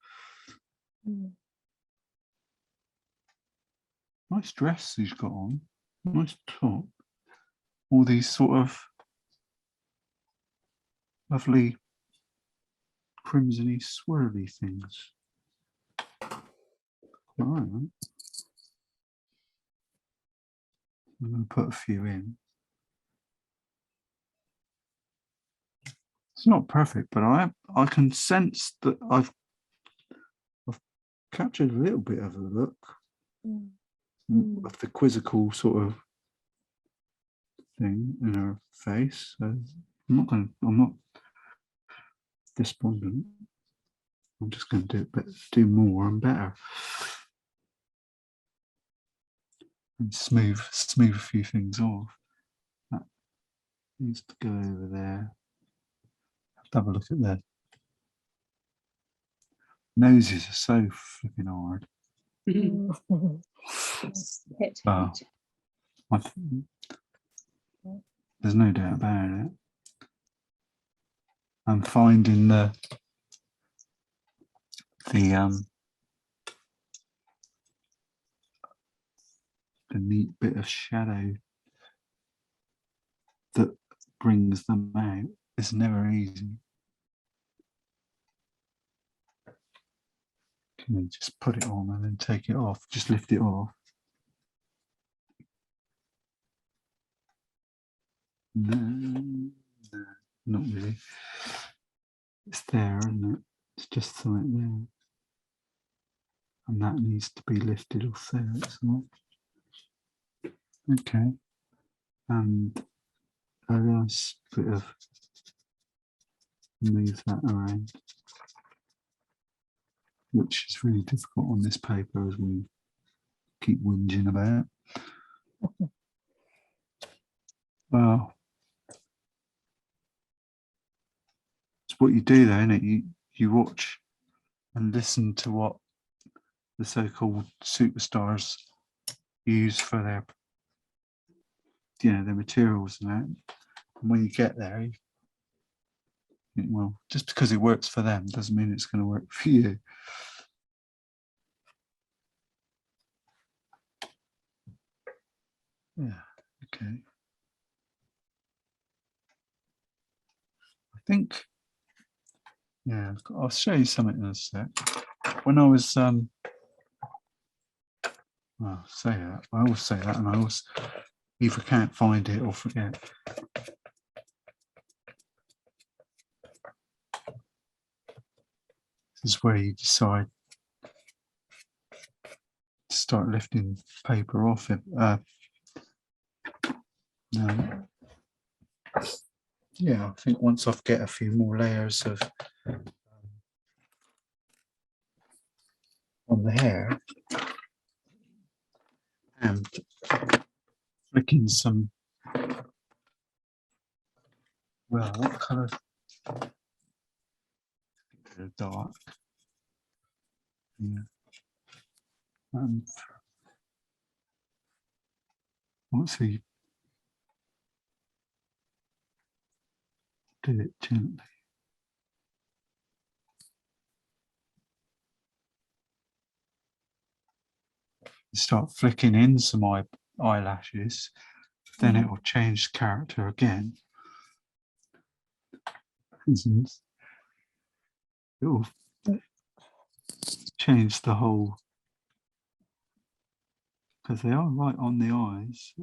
Nice dress he's got on, nice top, all these sort of lovely crimsony swirly things. All right. I'm going to put a few in. It's not perfect, but I can sense that I've captured a little bit of a look of the quizzical sort of thing in her face. So I'm not despondent. I'm just going to do more and better, and smooth a few things off. That needs to go over there. Have a look at the noses are so flipping hard. There's no doubt about it. I'm finding the neat bit of shadow that brings them out is never easy. Can you just put it on and then take it off? Just lift it off. No, not really. It's there, isn't it? It's just something there. And that needs to be lifted off there. Okay. And a nice bit of move that around, which is really difficult on this paper, as we keep whinging about. Well, it's what you do, though, isn't it? You watch and listen to what the so-called superstars use for their, their materials and that. And when you get there, you think, well, just because it works for them doesn't mean it's going to work for you. Yeah, okay. I think, yeah, I'll show you something in a sec. When I was, well, say that, I always say that, and I always either can't find it or forget. This is where you decide to start lifting paper off it. No. Yeah, I think once I've get a few more layers of on the hair and flicking some, well, what colour? Dark. Yeah. Let's see. Do it gently. Start flicking in some eyelashes, then it will change character again. It will change the whole, because they are right on the eyes.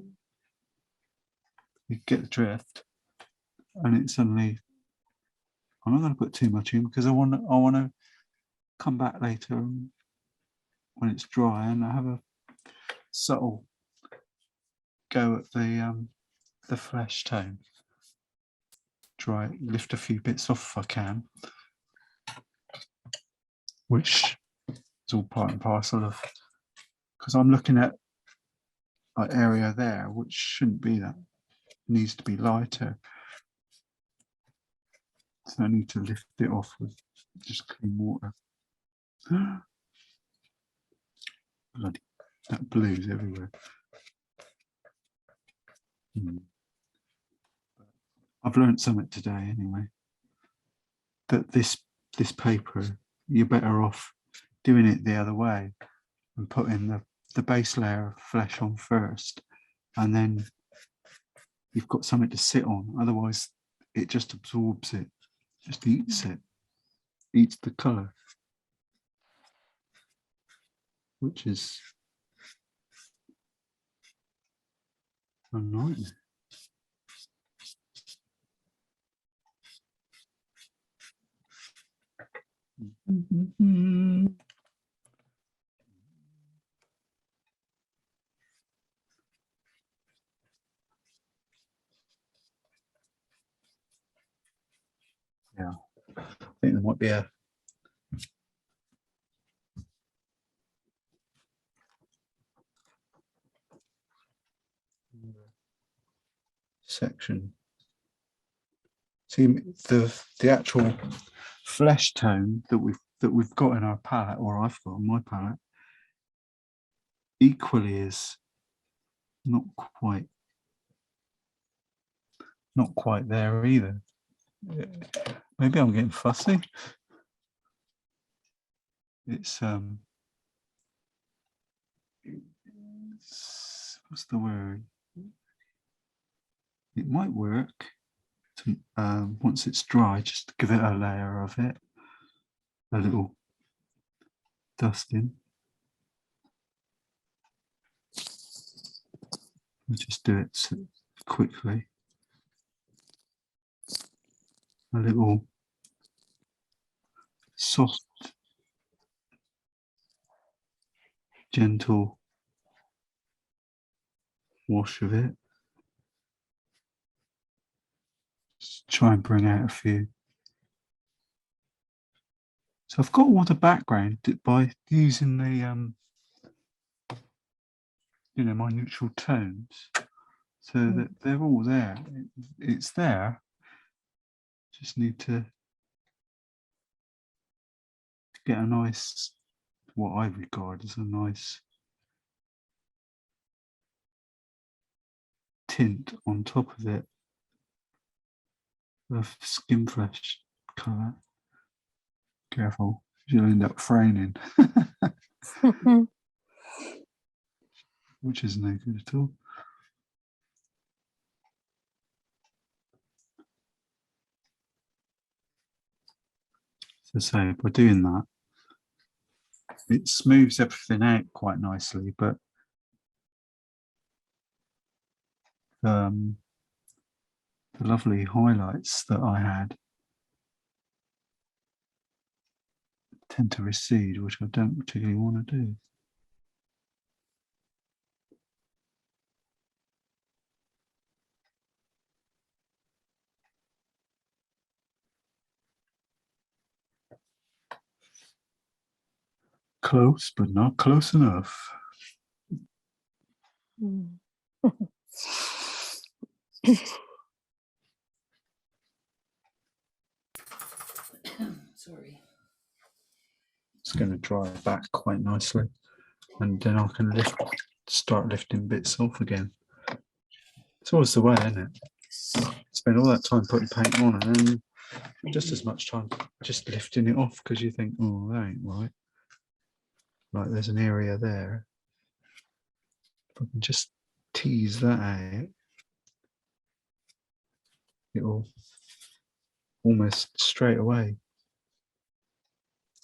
You get the drift, and it suddenly. I'm not going to put too much in because I want to come back later when it's dry and I have a subtle go at the flesh tone. Try lift a few bits off if I can, which is all part and parcel of, because I'm looking at an area there which shouldn't be that, needs to be lighter. So I need to lift it off with just clean water. Bloody, that blue's everywhere. I've learned something today anyway, that this paper, you're better off doing it the other way and putting the base layer of flesh on first, and then you've got something to sit on. Otherwise it just absorbs it, just eats it, eats the colour, which is a nightmare. Yeah, I think there might be a section. See, the actual flesh tone that we've got in our palette, or I've got on my palette, equally is not quite there either. Maybe I'm getting fussy. It's what's the word? It might work to, once it's dry, just give it a layer of it, a little dusting. I'll just do it quickly. A little soft, gentle wash of it. Just try and bring out a few. So I've got all the background by using the, my neutral tones. so that they're all there. It's there. Just need to get a nice, what I regard as a nice tint on top of it of skin fresh colour. Careful, you'll end up fraying, which is no good at all. So say by doing that, it smooths everything out quite nicely, but the lovely highlights that I had tend to recede, which I don't particularly want to do. Close, but not close enough. Sorry. It's going to dry back quite nicely, and then I can start lifting bits off again. It's always the way, isn't it? Spend all that time putting paint on and then just as much time just lifting it off because you think, oh, that ain't right. Like there's an area there. If I can just tease that out, it'll almost straight away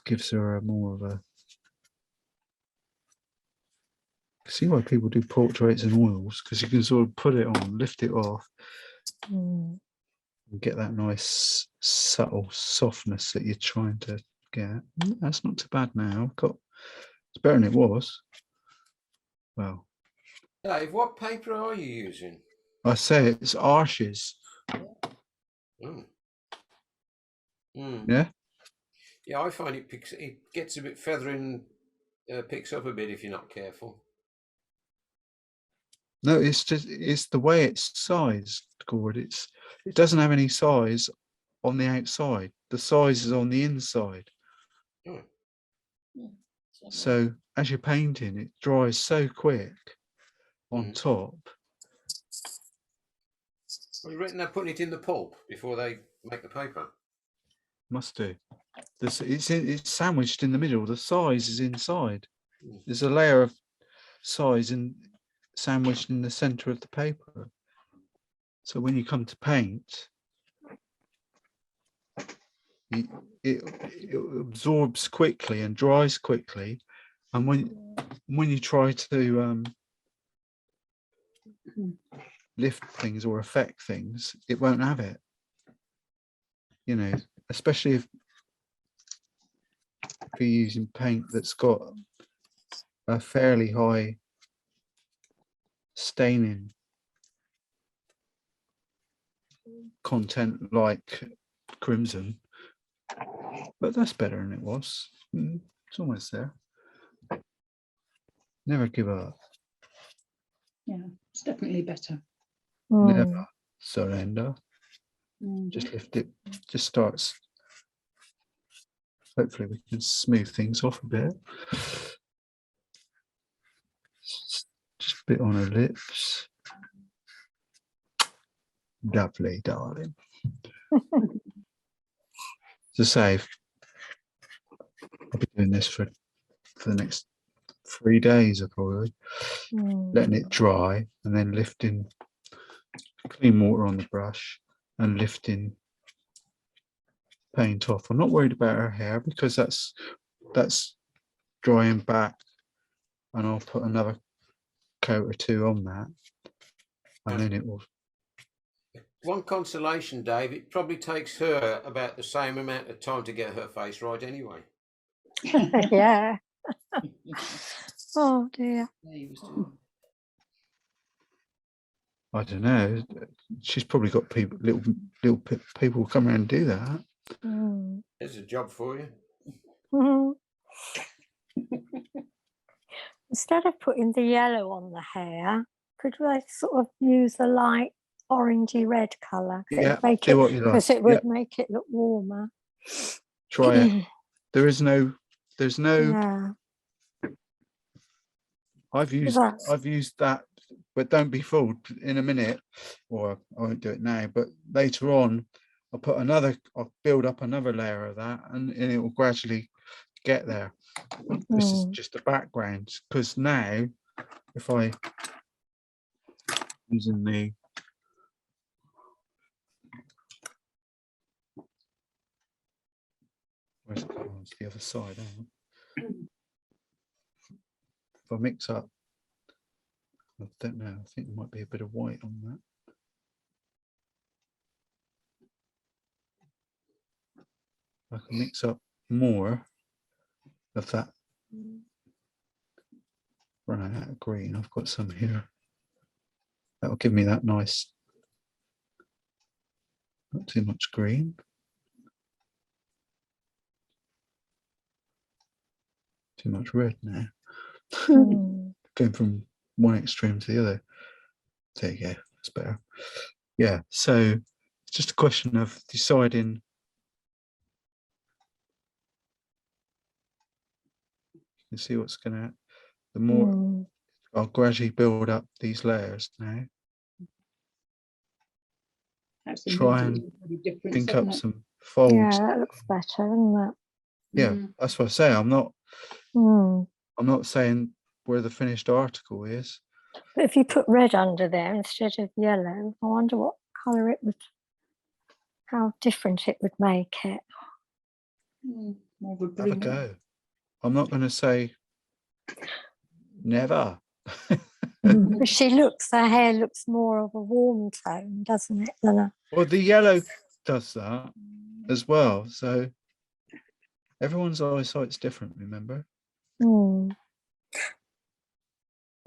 gives her a more of a. See why people do portraits and oils, because you can sort of put it on, lift it off, and get that nice subtle softness that you're trying to get. That's not too bad now. It's better than it was. Well, Dave, what paper are you using? I say it's Arches. Mm. Yeah. Yeah, I find it gets a bit feathery and picks up a bit if you're not careful. No, it's the way it's sized, Gord. It doesn't have any size on the outside. The size is on the inside. Oh. So as you're painting, it dries so quick on top. Well, you reckon they're putting it in the pulp before they make the paper? Must do. It's sandwiched in the middle. The size is inside. There's a layer of size sandwiched in the center of the paper. So when you come to paint, it absorbs quickly and dries quickly. And when you try to lift things or affect things, it won't have it. You know, especially if you're using paint that's got a fairly high staining content like crimson, but that's better than it was. It's almost there. Never give up. Yeah, it's definitely better. Never surrender. Just lift it. Just starts. Hopefully we can smooth things off a bit. Just a bit on her lips. Lovely, darling. To say, I'll be doing this for the next 3 days, probably. Letting it dry and then lifting clean water on the brush and lifting paint off. I'm not worried about her hair because that's drying back, and I'll put another coat or two on that, and then it will. One consolation, Dave, it probably takes her about the same amount of time to get her face right anyway. Yeah. Oh dear. I don't know. She's probably got people, little people come around and do that. There's a job for you. Instead of putting the yellow on the hair, could I sort of use a light orangey red colour? Yeah, Make do it, what you like. because it Yeah, would make it look warmer. try it. There's no, Yeah. I've used that, but don't be fooled. In a minute, or I won't do it now, but later on, I'll build up another layer of that, and it will gradually get there. This is just a background, because now, if I using the where's it gone? It's the other side. Hang on. If I mix up, I don't know. I think there might be a bit of white on that. I can mix up more of that. Running out of green. I've got some here. That'll give me that nice, not too much green. Too much red now. Going from one extreme to the other. There you go. That's better. Yeah. So it's just a question of deciding. You can see what's going to. The more I'll gradually build up these layers now. That's Try and immediately really different, think doesn't up it? some folds. Yeah, that looks better, doesn't it? Yeah, that's what I say. I'm not saying where the finished article is. But if you put red under there instead of yellow, I wonder what colour it would, how different it would make it. More of a Have a green. go. I'm not going to say never. But her hair looks more of a warm tone, doesn't it, than a... Well, the yellow does that as well. So everyone's eyesight's different, remember? No,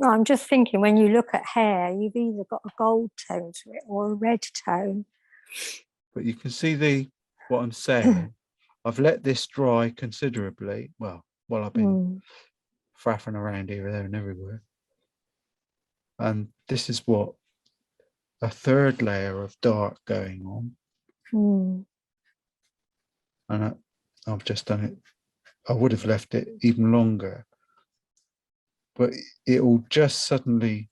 I'm just thinking when you look at hair, you've either got a gold tone to it or a red tone. But you can see what I'm saying. I've let this dry considerably. Well, while I've been faffing around here, there and everywhere. And this is what a third layer of dark going on. And I've just done it. I would have left it even longer, but it will just suddenly,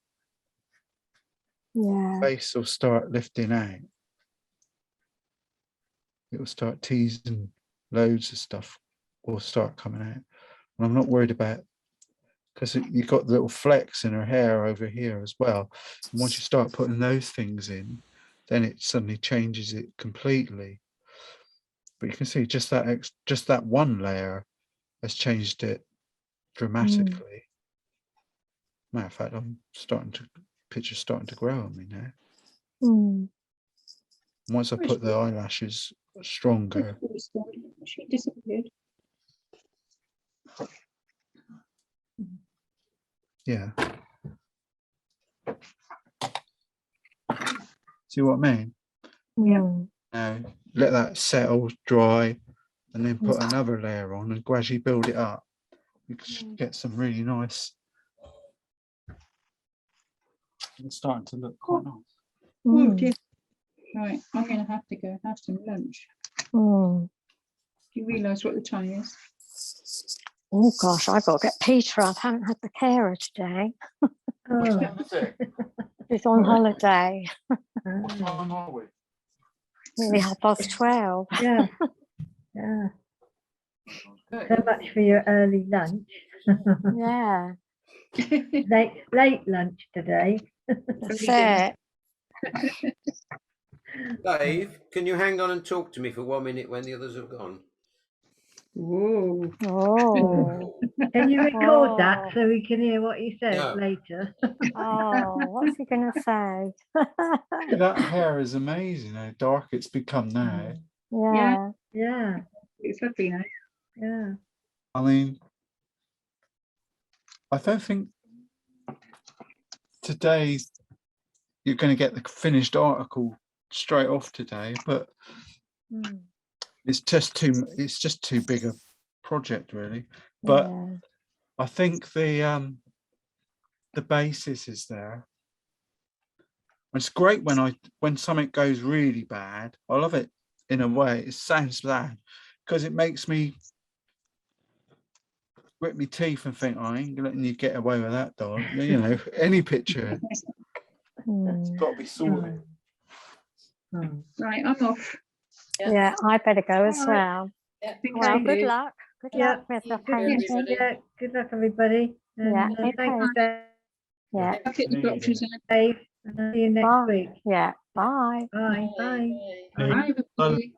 face will start lifting out. It will start teasing, loads of stuff will start coming out. And I'm not worried about, because you've got little flecks in her hair over here as well. And once you start putting those things in, then it suddenly changes it completely. But you can see just that one layer has changed it dramatically. Matter of fact, picture's starting to grow on me now. Once I put the eyelashes stronger. She disappeared. Yeah. See what I mean? Now let that settle, dry, and then put another layer on and gradually build it up. You can get some really nice. It's starting to look quite nice. Oh dear. Right, I'm going to have to go have some lunch. Do you realise what the time is? Oh gosh, I've got to get Peter up. I haven't had the carer today. He's on holiday. What time are we? Nearly 12:30. Yeah. Yeah. So much for your early lunch. Yeah, late lunch today. that's it. Dave, can you hang on and talk to me for 1 minute when the others have gone? Whoa. Oh, Can you record that so we can hear what he says No. later? what's he going to say? That hair is amazing how dark it's become now. Yeah. Yeah. It's lovely now. Yeah. I mean, I don't think today you're going to get the finished article straight off today, but it's just too big a project really. But I think the basis is there. It's great when something goes really bad. I love it in a way. It sounds bad because it makes me grit my teeth and think, I ain't letting you get away with that, doll. You know, any picture, it's Hmm. got to be sorted. Right, I'm off. Yeah, I better go as All right. well. Yeah. Well, good you. luck. Good Yeah. luck with the Good painting. everybody. Yeah, good luck, everybody. And, Yeah, thanks, okay. Dave. Yeah, I'll get the doctors out. And I'll see you next bye. week. Yeah, bye. Bye. Bye. Bye. Bye. Bye, everybody.